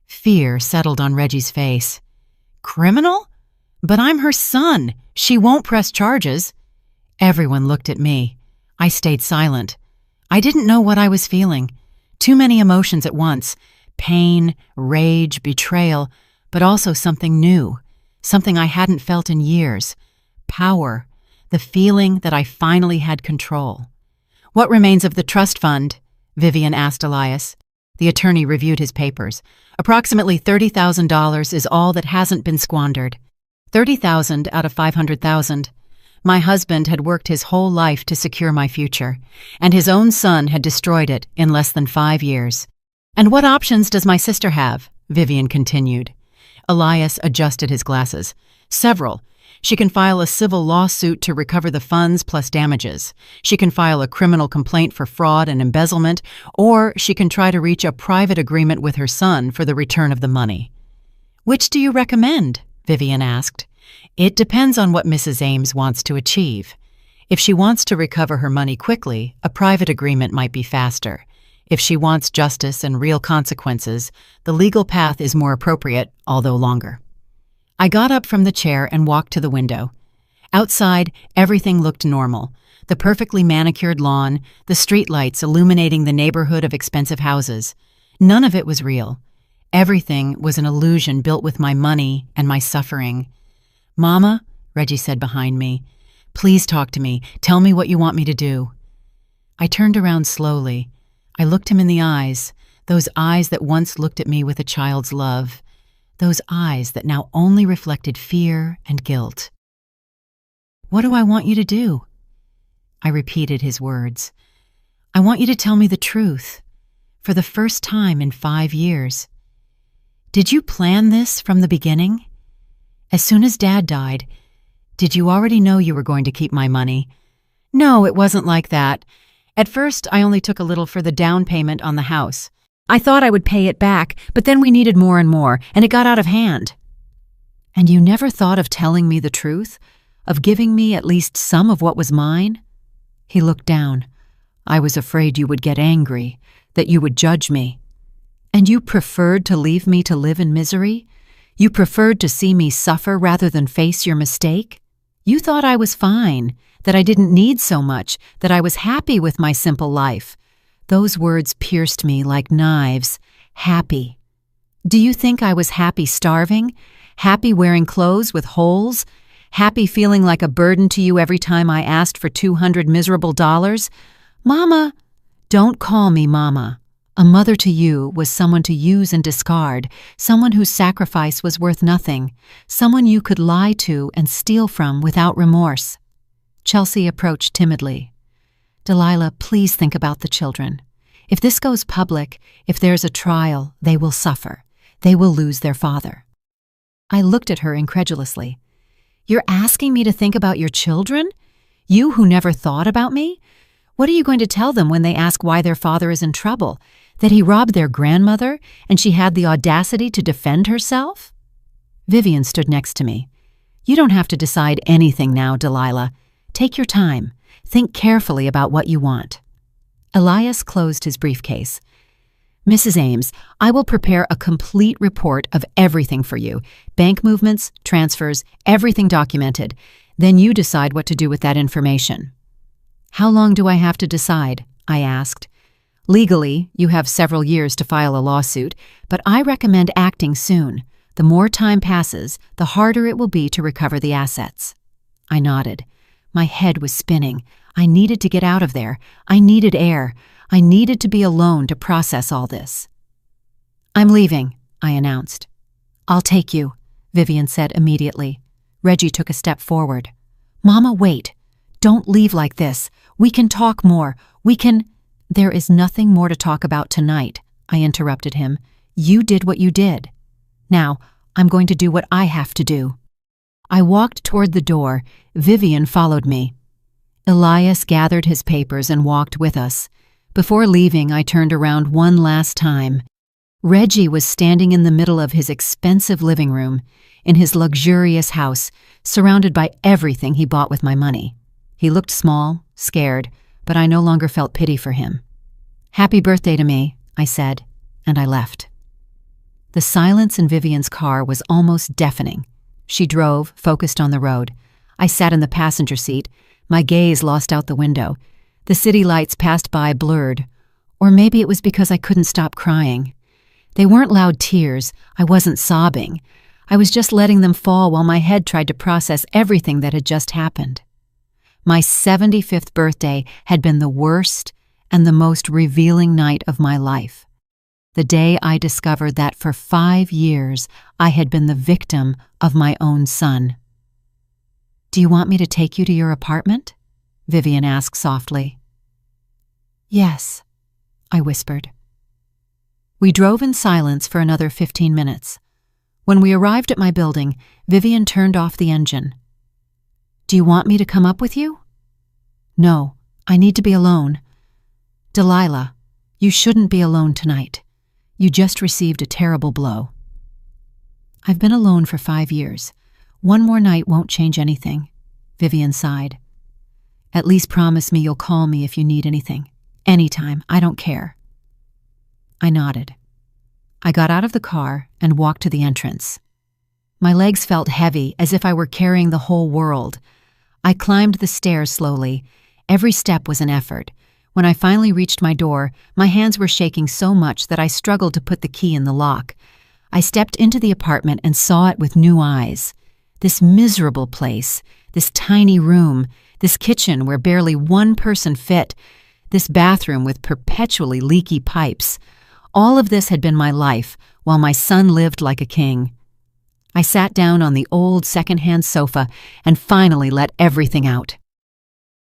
Fear settled on Reggie's face. Criminal? But I'm her son. She won't press charges. Everyone looked at me. I stayed silent. I didn't know what I was feeling. Too many emotions at once. Pain, rage, betrayal, but also something new. something I hadn't felt in years. Power, the feeling that I finally had control. "What remains of the trust fund?" Vivian asked Elias. The attorney reviewed his papers. "Approximately $30,000 is all that hasn't been squandered. 30,000 out of 500,000. My husband had worked his whole life to secure my future, and his own son had destroyed it in less than 5 years. And what options does my sister have?" Vivian continued. Elias adjusted his glasses. "Several. She can file a civil lawsuit to recover the funds plus damages. She can file a criminal complaint for fraud and embezzlement, or she can try to reach a private agreement with her son for the return of the money." "Which do you recommend?" Vivian asked. "It depends on what Mrs. Ames wants to achieve. If she wants to recover her money quickly, a private agreement might be faster. If she wants justice and real consequences, the legal path is more appropriate, although longer." I got up from the chair and walked to the window. Outside, everything looked normal. The perfectly manicured lawn, the streetlights illuminating the neighborhood of expensive houses. None of it was real. Everything was an illusion built with my money and my suffering. "Mama," Reggie said behind me, "please talk to me. Tell me what you want me to do." I turned around slowly. I looked him in the eyes, those eyes that once looked at me with a child's love. Those eyes that now only reflected fear and guilt. "What do I want you to do?" I repeated his words. "I want you to tell me the truth, for the first time in 5 years. Did you plan this from the beginning? As soon as Dad died, did you already know you were going to keep my money?" "No, it wasn't like that. At first, I only took a little for the down payment on the house. I thought I would pay it back, but then we needed more and more, and it got out of hand." "And you never thought of telling me the truth? Of giving me at least some of what was mine?" He looked down. "I was afraid you would get angry, that you would judge me. And you preferred to leave me to live in misery? You preferred to see me suffer rather than face your mistake? You thought I was fine, that I didn't need so much, that I was happy with my simple life." Those words pierced me like knives. Happy. Do you think I was happy starving? Happy wearing clothes with holes? Happy feeling like a burden to you every time I asked for $200 miserable dollars? "Mama!" "Don't call me Mama. A mother to you was someone to use and discard, someone whose sacrifice was worth nothing, someone you could lie to and steal from without remorse." Chelsea approached timidly. "Delilah, please think about the children. If this goes public, if there's a trial, they will suffer. They will lose their father." I looked at her incredulously. "You're asking me to think about your children? You who never thought about me? What are you going to tell them when they ask why their father is in trouble? That he robbed their grandmother and she had the audacity to defend herself?" Vivian stood next to me. "You don't have to decide anything now, Delilah. Take your time. Think carefully about what you want." Elias closed his briefcase. "Mrs. Ames, I will prepare a complete report of everything for you. Bank movements, transfers, everything documented. Then you decide what to do with that information." "How long do I have to decide?" I asked. "Legally, you have several years to file a lawsuit, but I recommend acting soon. The more time passes, the harder it will be to recover the assets." I nodded. My head was spinning. I needed to get out of there. I needed air. I needed to be alone to process all this. "I'm leaving," I announced. "I'll take you," Vivian said immediately. Reggie took a step forward. "Mama, wait. Don't leave like this. We can talk more. We can—" "There is nothing more to talk about tonight," I interrupted him. "You did what you did. Now, I'm going to do what I have to do." I walked toward the door. Vivian followed me. Elias gathered his papers and walked with us. Before leaving, I turned around one last time. Reggie was standing in the middle of his expensive living room, in his luxurious house, surrounded by everything he bought with my money. He looked small, scared, but I no longer felt pity for him. "Happy birthday to me," I said, and I left. The silence in Vivian's car was almost deafening. She drove, focused on the road. I sat in the passenger seat, my gaze lost out the window. The city lights passed by blurred. Or maybe it was because I couldn't stop crying. They weren't loud tears. I wasn't sobbing. I was just letting them fall while my head tried to process everything that had just happened. My 75th birthday had been the worst and the most revealing night of my life. The day I discovered that for 5 years I had been the victim of my own son. "Do you want me to take you to your apartment?" Vivian asked softly. "Yes," I whispered. We drove in silence for another 15 minutes. When we arrived at my building, Vivian turned off the engine. "Do you want me to come up with you?" "No, I need to be alone." "Delilah, you shouldn't be alone tonight. You just received a terrible blow." "I've been alone for 5 years. One more night won't change anything," Vivian sighed. "At least promise me you'll call me if you need anything. Anytime, I don't care." I nodded. I got out of the car and walked to the entrance. My legs felt heavy, as if I were carrying the whole world. I climbed the stairs slowly. Every step was an effort. When I finally reached my door, my hands were shaking so much that I struggled to put the key in the lock. I stepped into the apartment and saw it with new eyes. This miserable place, this tiny room, this kitchen where barely one person fit, this bathroom with perpetually leaky pipes. All of this had been my life, while my son lived like a king. I sat down on the old second-hand sofa and finally let everything out.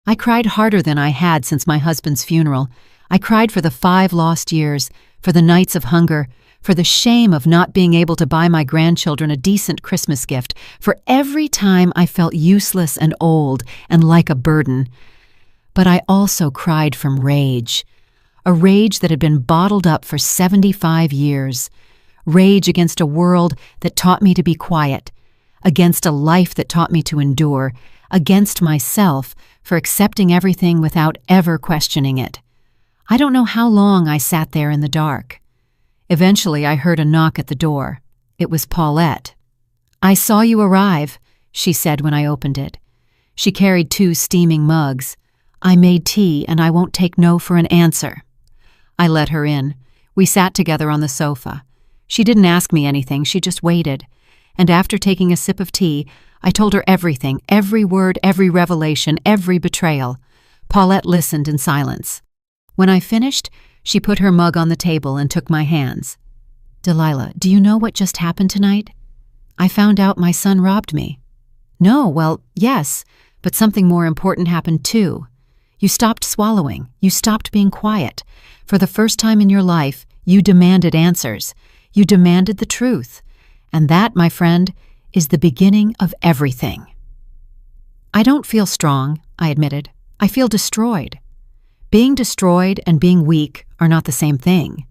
I cried harder than I had since my husband's funeral. I cried for the 5 lost years, for the nights of hunger, for the shame of not being able to buy my grandchildren a decent Christmas gift, for every time I felt useless and old and like a burden. But I also cried from rage. A rage that had been bottled up for 75 years. Rage against a world that taught me to be quiet, against a life that taught me to endure, against myself for accepting everything without ever questioning it. I don't know how long I sat there in the dark. Eventually, I heard a knock at the door. It was Paulette. "I saw you arrive," she said when I opened it. She carried 2 steaming mugs. "I made tea, and I won't take no for an answer." I let her in. We sat together on the sofa. She didn't ask me anything, she just waited. And after taking a sip of tea, I told her everything, every word, every revelation, every betrayal. Paulette listened in silence. When I finished, she put her mug on the table and took my hands. "Delilah, do you know what just happened tonight? I found out my son robbed me." "No, well, yes, but something more important happened too. You stopped swallowing. You stopped being quiet. For the first time in your life, you demanded answers. You demanded the truth. And that, my friend, is the beginning of everything." "I don't feel strong," I admitted. "I feel destroyed." Being destroyed and being weak are not the same thing.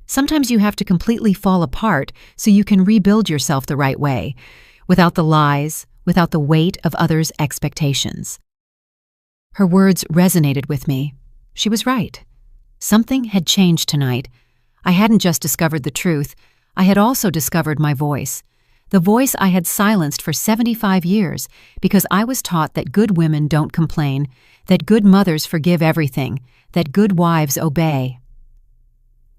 Sometimes you have to completely fall apart so you can rebuild yourself the right way, without the lies, without the weight of others' expectations. Her words resonated with me. She was right. Something had changed tonight. I hadn't just discovered the truth, I had also discovered my voice. The voice I had silenced for 75 years because I was taught that good women don't complain, that good mothers forgive everything, that good wives obey.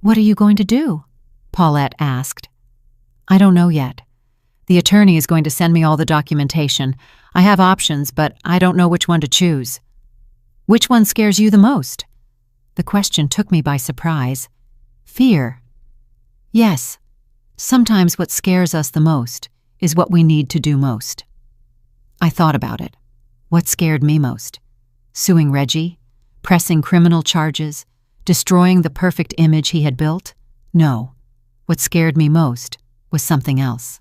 "What are you going to do?" Paulette asked. "I don't know yet. The attorney is going to send me all the documentation. I have options, but I don't know which one to choose." "Which one scares you the most?" The question took me by surprise. "Fear." "Yes. Sometimes what scares us the most is what we need to do most." I thought about it. What scared me most? Suing Reggie? Pressing criminal charges? Destroying the perfect image he had built? No. What scared me most was something else.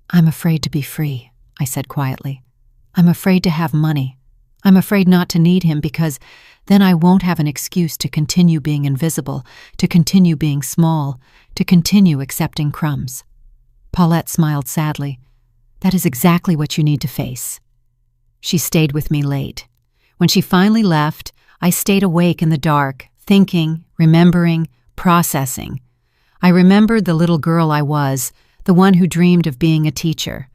"I'm afraid to be free," I said quietly. "I'm afraid to have money. I'm afraid not to need him because then I won't have an excuse to continue being invisible, to continue being small, to continue accepting crumbs." Paulette smiled sadly. "That is exactly what you need to face." She stayed with me late. When she finally left, I stayed awake in the dark, thinking, remembering, processing. I remembered the little girl I was, the one who dreamed of being a teacher.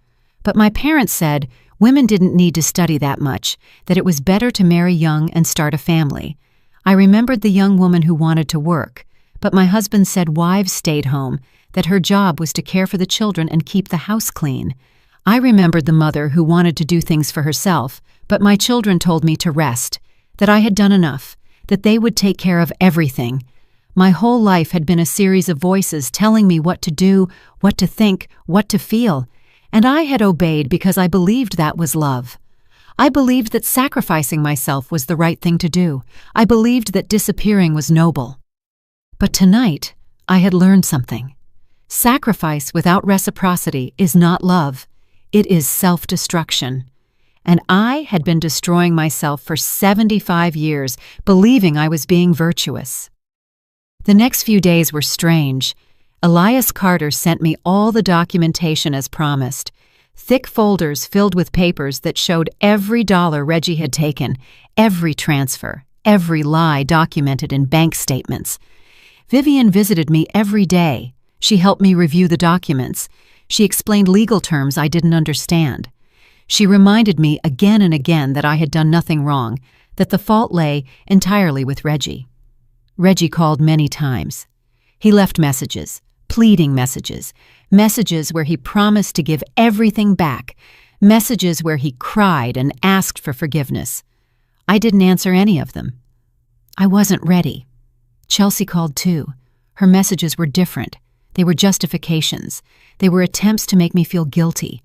But my parents said women didn't need to study that much, that it was better to marry young and start a family. I remembered the young woman who wanted to work, but my husband said wives stayed home, that her job was to care for the children and keep the house clean. I remembered the mother who wanted to do things for herself, but my children told me to rest, that I had done enough, that they would take care of everything. My whole life had been a series of voices telling me what to do, what to think, what to feel, and I had obeyed because I believed that was love. I believed that sacrificing myself was the right thing to do. I believed that disappearing was noble. But tonight, I had learned something. Sacrifice without reciprocity is not love. It is self-destruction. And I had been destroying myself for 75 years, believing I was being virtuous. The next few days were strange. Elias Carter sent me all the documentation as promised. Thick folders filled with papers that showed every dollar Reggie had taken, every transfer, every lie documented in bank statements. Vivian visited me every day. She helped me review the documents. She explained legal terms I didn't understand. She reminded me again and again that I had done nothing wrong, that the fault lay entirely with Reggie. Reggie called many times. He left messages, pleading messages, messages where he promised to give everything back, messages where he cried and asked for forgiveness. I didn't answer any of them. I wasn't ready. Chelsea called too. Her messages were different. They were justifications. They were attempts to make me feel guilty.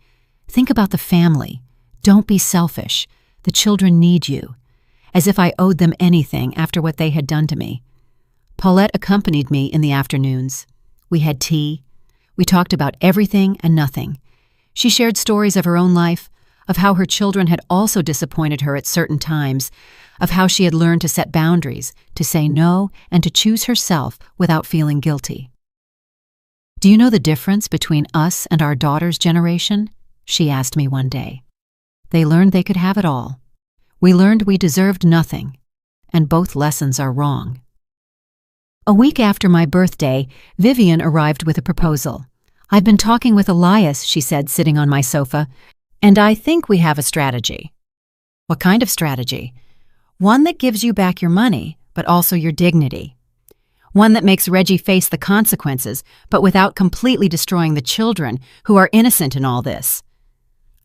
Think about the family. Don't be selfish. The children need you. As if I owed them anything after what they had done to me. Paulette accompanied me in the afternoons. We had tea. We talked about everything and nothing. She shared stories of her own life, of how her children had also disappointed her at certain times, of how she had learned to set boundaries, to say no, and to choose herself without feeling guilty. "Do you know the difference between us and our daughter's generation?" she asked me one day. "They learned they could have it all. We learned we deserved nothing, and both lessons are wrong." A week after my birthday, Vivian arrived with a proposal. "I've been talking with Elias," she said, sitting on my sofa, "and I think we have a strategy." "What kind of strategy?" "One that gives you back your money, but also your dignity. One that makes Reggie face the consequences, but without completely destroying the children who are innocent in all this."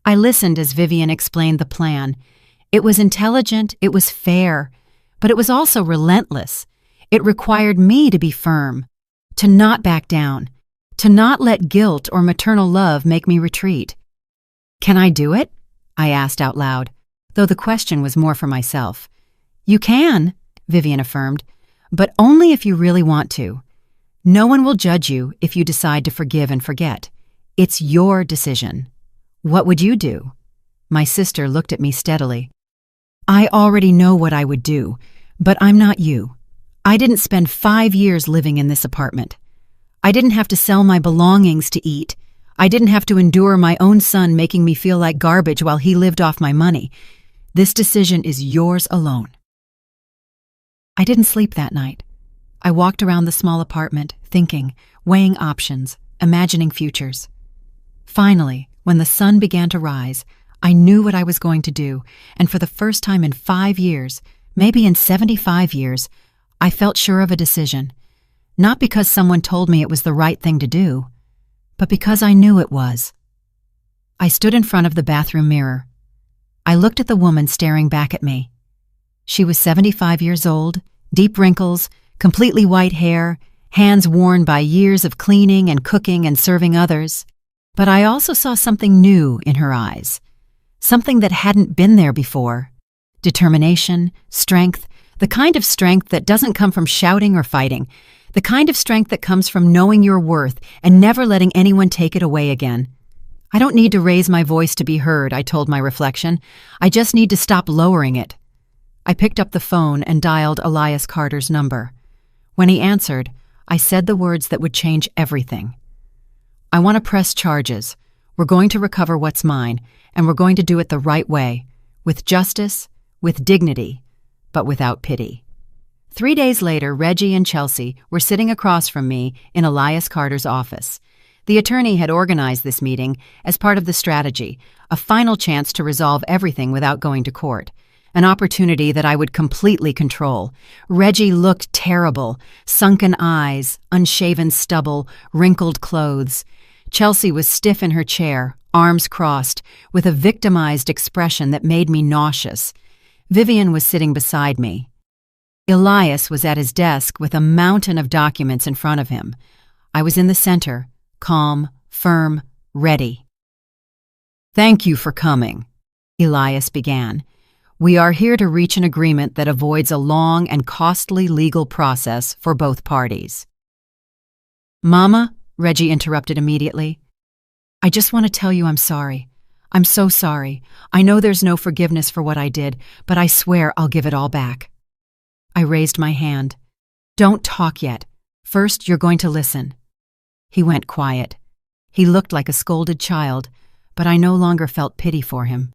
I listened as Vivian explained the plan. It was intelligent, it was fair, but it was also relentless. It required me to be firm, to not back down, to not let guilt or maternal love make me retreat. "Can I do it?" I asked out loud, though the question was more for myself. "You can," Vivian affirmed, "but only if you really want to. No one will judge you if you decide to forgive and forget. It's your decision. What would you do?" My sister looked at me steadily. "I already know what I would do, but I'm not you. I didn't spend 5 years living in this apartment. I didn't have to sell my belongings to eat. I didn't have to endure my own son making me feel like garbage while he lived off my money. This decision is yours alone." I didn't sleep that night. I walked around the small apartment, thinking, weighing options, imagining futures. Finally, when the sun began to rise, I knew what I was going to do, and for the first time in 5 years, maybe in 75 years, I felt sure of a decision. Not because someone told me it was the right thing to do, but because I knew it was. I stood in front of the bathroom mirror. I looked at the woman staring back at me. She was 75 years old, deep wrinkles, completely white hair, hands worn by years of cleaning and cooking and serving others. But I also saw something new in her eyes, something that hadn't been there before. Determination, strength, the kind of strength that doesn't come from shouting or fighting, the kind of strength that comes from knowing your worth and never letting anyone take it away again. "I don't need to raise my voice to be heard," I told my reflection. "I just need to stop lowering it." I picked up the phone and dialed Elias Carter's number. When he answered, I said the words that would change everything. "I want to press charges. We're going to recover what's mine, and we're going to do it the right way, with justice, with dignity, but without pity." 3 days later, Reggie and Chelsea were sitting across from me in Elias Carter's office. The attorney had organized this meeting as part of the strategy, a final chance to resolve everything without going to court. an opportunity that I would completely control. Reggie looked terrible, sunken eyes, unshaven stubble, wrinkled clothes. Chelsea was stiff in her chair, arms crossed, with a victimized expression that made me nauseous. Vivian was sitting beside me. Elias was at his desk with a mountain of documents in front of him. I was in the center, calm, firm, ready. "Thank you for coming," Elias began. "We are here to reach an agreement that avoids a long and costly legal process for both parties." "Mama," Reggie interrupted immediately, "I just want to tell you I'm sorry. I'm so sorry. I know there's no forgiveness for what I did, but I swear I'll give it all back." I raised my hand. "Don't talk yet. First, you're going to listen." He went quiet. He looked like a scolded child, but I no longer felt pity for him.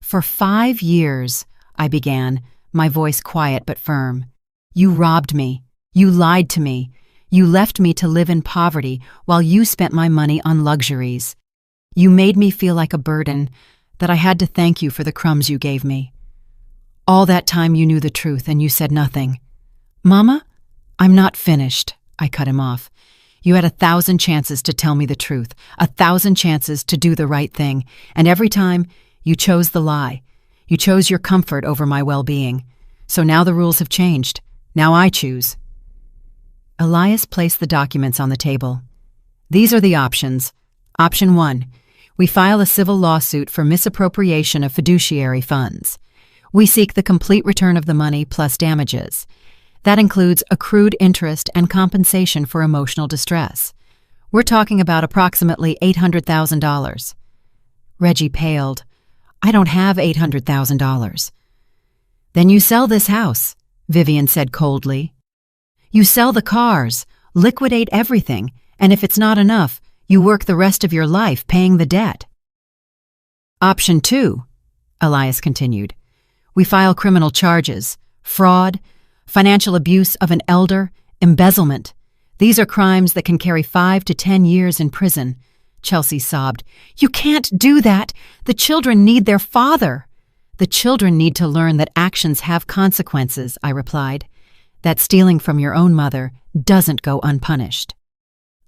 "For 5 years," I began, my voice quiet but firm, "you robbed me. You lied to me. You left me to live in poverty while you spent my money on luxuries. You made me feel like a burden, that I had to thank you for the crumbs you gave me. All that time you knew the truth and you said nothing." "Mama, I'm not finished," I cut him off. "You had 1,000 chances to tell me the truth, 1,000 chances to do the right thing, and every time you chose the lie. You chose your comfort over my well-being. So now the rules have changed. Now I choose." Elias placed the documents on the table. "These are the options. Option 1. We file a civil lawsuit for misappropriation of fiduciary funds. We seek the complete return of the money plus damages. That includes accrued interest and compensation for emotional distress. We're talking about approximately $800,000. Reggie paled. "I don't have $800,000. "Then you sell this house," Vivian said coldly. "You sell the cars, liquidate everything, and if it's not enough, you work the rest of your life paying the debt." "Option 2, Elias continued. "We file criminal charges, fraud, financial abuse of an elder, embezzlement. These are crimes that can carry 5 to 10 years in prison." Chelsea sobbed. "You can't do that. The children need their father." "The children need to learn that actions have consequences," I replied. "That stealing from your own mother doesn't go unpunished."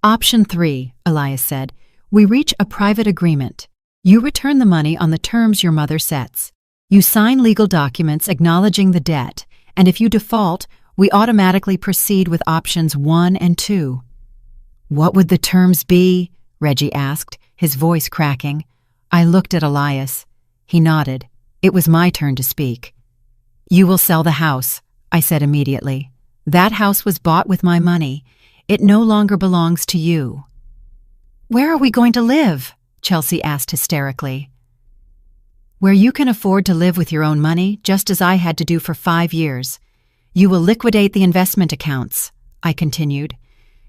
"Option 3, Elias said. "We reach a private agreement. You return the money on the terms your mother sets. You sign legal documents acknowledging the debt, and if you default, we automatically proceed with options 1 and 2. "What would the terms be?" Reggie asked, his voice cracking. I looked at Elias. He nodded. It was my turn to speak. "You will sell the house," I said immediately. "That house was bought with my money. It no longer belongs to you." "Where are we going to live?" Chelsea asked hysterically. "Where you can afford to live with your own money, just as I had to do for 5 years. You will liquidate the investment accounts," I continued.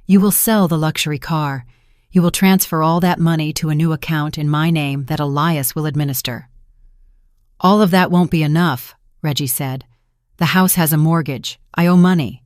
"You will sell the luxury car. You will transfer all that money to a new account in my name that Elias will administer." "All of that won't be enough," Reggie said. "The house has a mortgage. I owe money."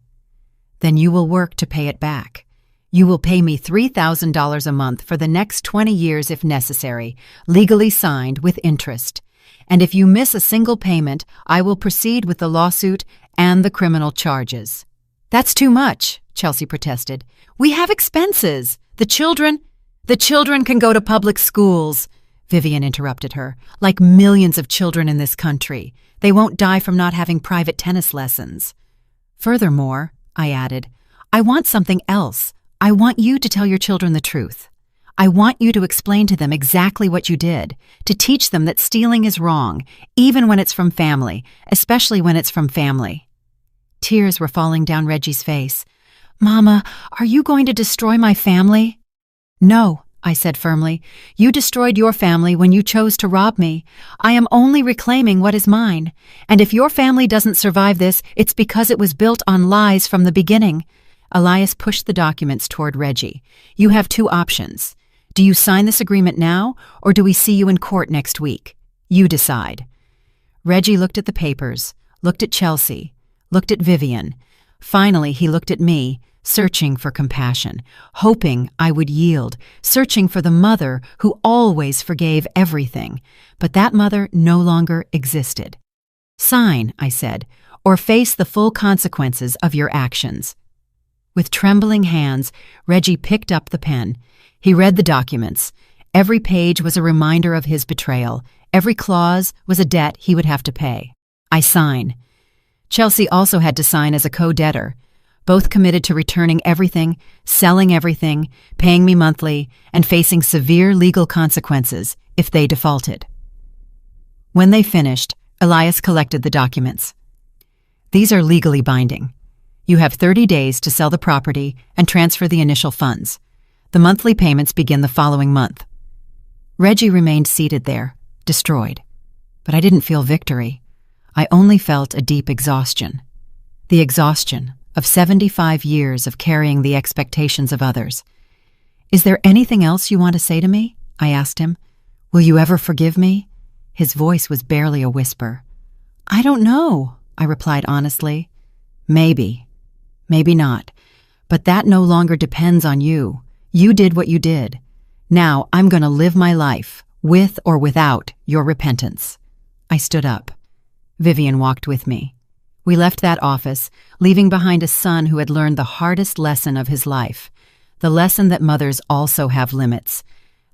"Then you will work to pay it back. You will pay me $3,000 a month for the next 20 years if necessary, legally signed with interest. And if you miss a single payment, I will proceed with the lawsuit and the criminal charges." "That's too much," Chelsea protested. "We have expenses. The children can go to public schools," Vivian interrupted her, "like millions of children in this country. They won't die from not having private tennis lessons." "Furthermore," I added, "I want something else. I want you to tell your children the truth. I want you to explain to them exactly what you did, to teach them that stealing is wrong, even when it's from family, especially when it's from family." Tears were falling down Reggie's face. "Mama, are you going to destroy my family?" "No," I said firmly. "You destroyed your family when you chose to rob me. I am only reclaiming what is mine. And if your family doesn't survive this, it's because it was built on lies from the beginning." Elias pushed the documents toward Reggie. "You have 2 options. Do you sign this agreement now, or do we see you in court next week? You decide." Reggie looked at the papers, looked at Chelsea, looked at Vivian. Finally, he looked at me, searching for compassion, hoping I would yield, searching for the mother who always forgave everything. But that mother no longer existed. "Sign," I said, "or face the full consequences of your actions." With trembling hands, Reggie picked up the pen. He read the documents. Every page was a reminder of his betrayal. Every clause was a debt he would have to pay. I sign. Chelsea also had to sign as a co-debtor. Both committed to returning everything, selling everything, paying me monthly, and facing severe legal consequences if they defaulted. When they finished, Elias collected the documents. "These are legally binding. You have 30 days to sell the property and transfer the initial funds. The monthly payments begin the following month." Reggie remained seated there, destroyed. But I didn't feel victory. I only felt a deep exhaustion. The exhaustion of 75 years of carrying the expectations of others. "Is there anything else you want to say to me?" I asked him. "Will you ever forgive me?" His voice was barely a whisper. "I don't know," I replied honestly. "Maybe. Maybe not. But that no longer depends on you. You did what you did. Now I'm going to live my life, with or without your repentance." I stood up. Vivian walked with me. We left that office, leaving behind a son who had learned the hardest lesson of his life, the lesson that mothers also have limits,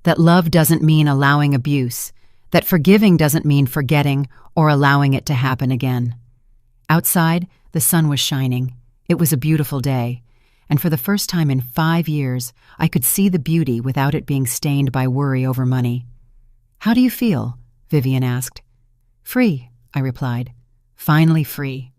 that love doesn't mean allowing abuse, that forgiving doesn't mean forgetting or allowing it to happen again. Outside, the sun was shining. It was a beautiful day, and for the first time in 5 years, I could see the beauty without it being stained by worry over money. "How do you feel?" Vivian asked. "Free," I replied. "Finally free."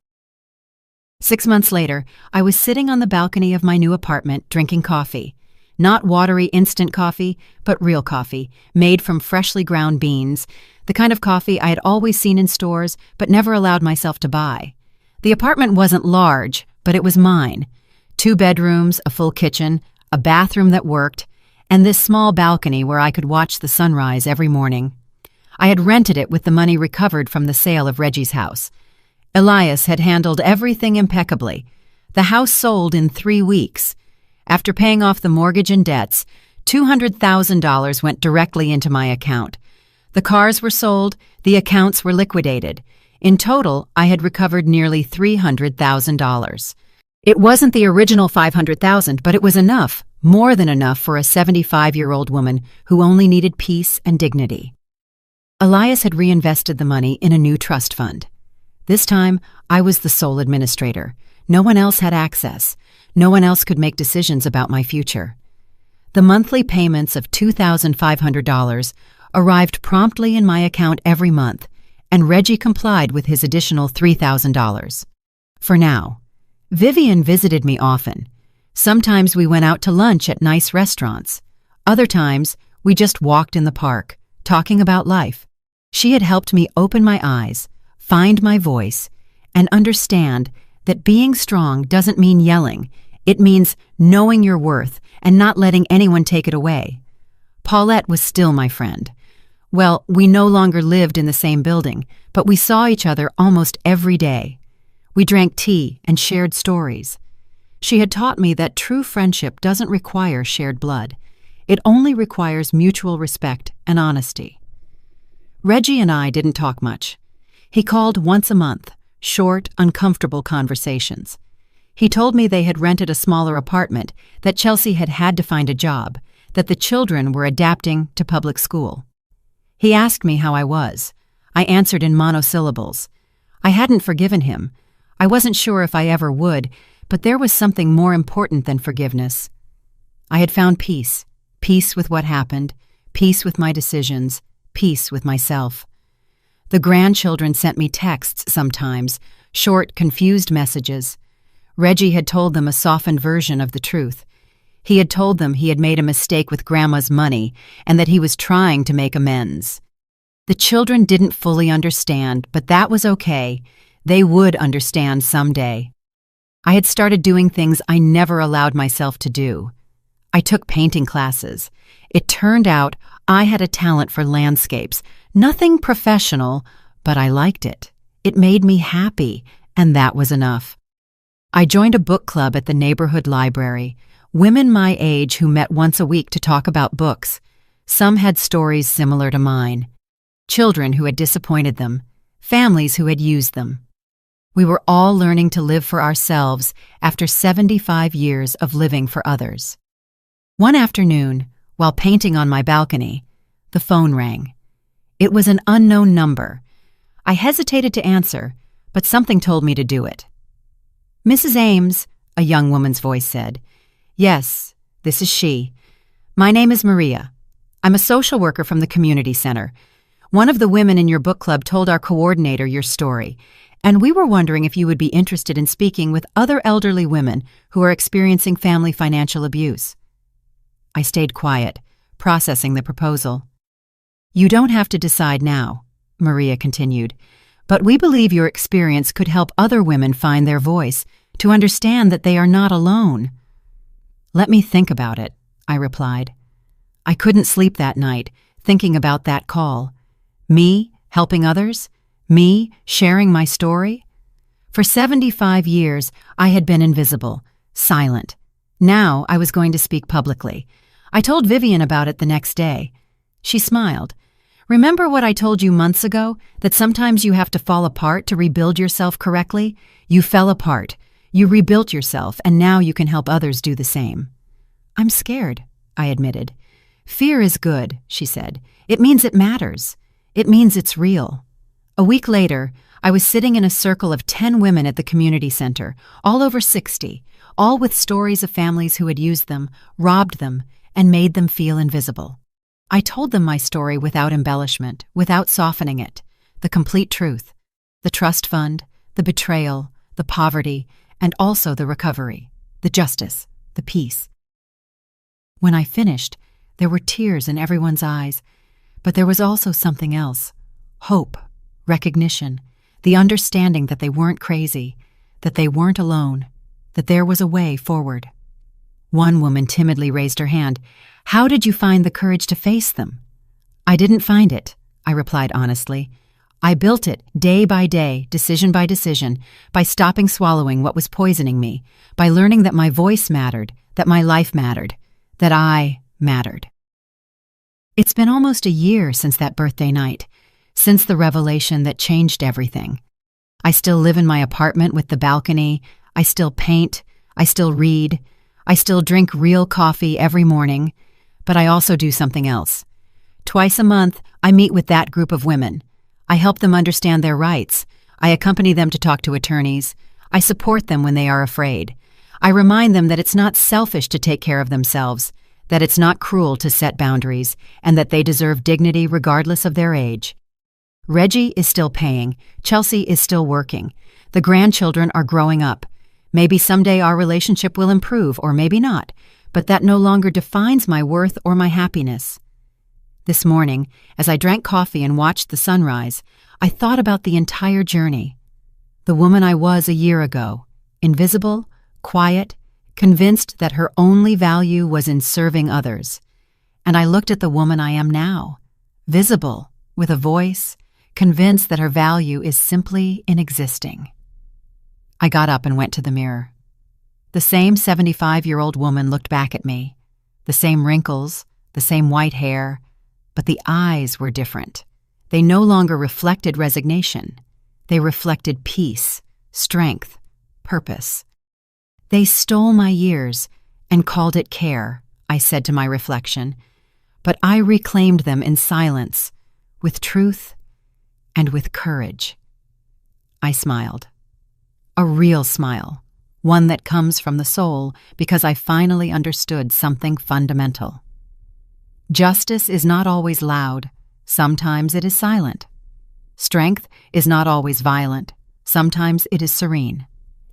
6 months later, I was sitting on the balcony of my new apartment drinking coffee. Not watery instant coffee, but real coffee, made from freshly ground beans, the kind of coffee I had always seen in stores but never allowed myself to buy. The apartment wasn't large, but it was mine. 2 bedrooms, a full kitchen, a bathroom that worked, and this small balcony where I could watch the sunrise every morning. I had rented it with the money recovered from the sale of Reggie's house. Elias had handled everything impeccably. The house sold in 3 weeks. After paying off the mortgage and debts, $200,000 went directly into my account. The cars were sold, the accounts were liquidated. In total, I had recovered nearly $300,000. It wasn't the original $500,000, but it was enough, more than enough for a 75-year-old woman who only needed peace and dignity. Elias had reinvested the money in a new trust fund. This time, I was the sole administrator. No one else had access. No one else could make decisions about my future. The monthly payments of $2,500 arrived promptly in my account every month, and Reggie complied with his additional $3,000. For now. Vivian visited me often. Sometimes we went out to lunch at nice restaurants. Other times, we just walked in the park, talking about life. She had helped me open my eyes, find my voice, and understand that being strong doesn't mean yelling. It means knowing your worth and not letting anyone take it away. Paulette was still my friend. Well, we no longer lived in the same building, but we saw each other almost every day. We drank tea and shared stories. She had taught me that true friendship doesn't require shared blood. It only requires mutual respect and honesty. Reggie and I didn't talk much. He called once a month, short, uncomfortable conversations. He told me they had rented a smaller apartment, that Chelsea had had to find a job, that the children were adapting to public school. He asked me how I was. I answered in monosyllables. I hadn't forgiven him. I wasn't sure if I ever would, but there was something more important than forgiveness. I had found peace, peace with what happened, peace with my decisions, peace with myself. The grandchildren sent me texts sometimes, short, confused messages. Reggie had told them a softened version of the truth. He had told them he had made a mistake with Grandma's money and that he was trying to make amends. The children didn't fully understand, but that was okay. They would understand someday. I had started doing things I never allowed myself to do. I took painting classes. It turned out I had a talent for landscapes. Nothing professional, but I liked it. It made me happy, and that was enough. I joined a book club at the neighborhood library, women my age who met once a week to talk about books. Some had stories similar to mine. Children who had disappointed them, families who had used them. We were all learning to live for ourselves after 75 years of living for others. One afternoon, while painting on my balcony, the phone rang. It was an unknown number. I hesitated to answer, but something told me to do it. "Mrs. Ames," a young woman's voice said. "Yes, this is she. My name is Maria. I'm a social worker from the community center. One of the women in your book club told our coordinator your story, and we were wondering if you would be interested in speaking with other elderly women who are experiencing family financial abuse." I stayed quiet, processing the proposal. "You don't have to decide now," Maria continued, "but we believe your experience could help other women find their voice, to understand that they are not alone." "Let me think about it," I replied. I couldn't sleep that night, thinking about that call. Me helping others? Me sharing my story? For 75 years, I had been invisible, silent. Now I was going to speak publicly. I told Vivian about it the next day. She smiled. "Remember what I told you months ago, that sometimes you have to fall apart to rebuild yourself correctly? You fell apart. You rebuilt yourself, and now you can help others do the same." "I'm scared," I admitted. "Fear is good," she said. "It means it matters. It means it's real." A week later, I was sitting in a circle of 10 women at the community center, all over 60, all with stories of families who had used them, robbed them, and made them feel invisible. I told them my story without embellishment, without softening it, the complete truth, the trust fund, the betrayal, the poverty, and also the recovery, the justice, the peace. When I finished, there were tears in everyone's eyes, but there was also something else: hope, recognition, the understanding that they weren't crazy, that they weren't alone, that there was a way forward. One woman timidly raised her hand. "How did you find the courage to face them?" "I didn't find it," I replied honestly. "I built it day by day, decision by decision, by stopping swallowing what was poisoning me, by learning that my voice mattered, that my life mattered, that I mattered." It's been almost a year since that birthday night, since the revelation that changed everything. I still live in my apartment with the balcony. I still paint. I still read. I still drink real coffee every morning. But I also do something else. Twice a month, I meet with that group of women. I help them understand their rights. I accompany them to talk to attorneys. I support them when they are afraid. I remind them that it's not selfish to take care of themselves, that it's not cruel to set boundaries, and that they deserve dignity regardless of their age. Reggie is still paying. Chelsea is still working. The grandchildren are growing up. Maybe someday our relationship will improve, or maybe not, but that no longer defines my worth or my happiness. This morning, as I drank coffee and watched the sunrise, I thought about the entire journey. The woman I was a year ago, invisible, quiet, convinced that her only value was in serving others. And I looked at the woman I am now, visible, with a voice, convinced that her value is simply in existing. I got up and went to the mirror. The same 75-year-old woman looked back at me, the same wrinkles, the same white hair, but the eyes were different. They no longer reflected resignation. They reflected peace, strength, purpose. "They stole my years and called it care," I said to my reflection, but I reclaimed them in silence, with truth and with courage. I smiled. A real smile, one that comes from the soul because I finally understood something fundamental. Justice is not always loud. Sometimes it is silent. Strength is not always violent. Sometimes it is serene.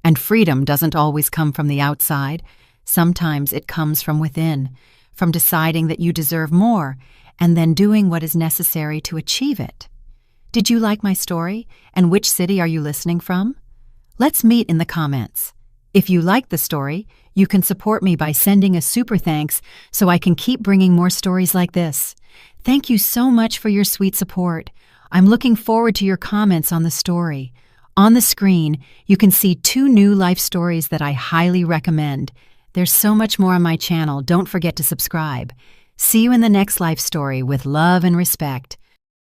And freedom doesn't always come from the outside. Sometimes it comes from within, from deciding that you deserve more and then doing what is necessary to achieve it. Did you like my story? And which city are you listening from? Let's meet in the comments. If you like the story, you can support me by sending a super thanks so I can keep bringing more stories like this. Thank you so much for your sweet support. I'm looking forward to your comments on the story. On the screen, you can see 2 new life stories that I highly recommend. There's so much more on my channel. Don't forget to subscribe. See you in the next life story with love and respect.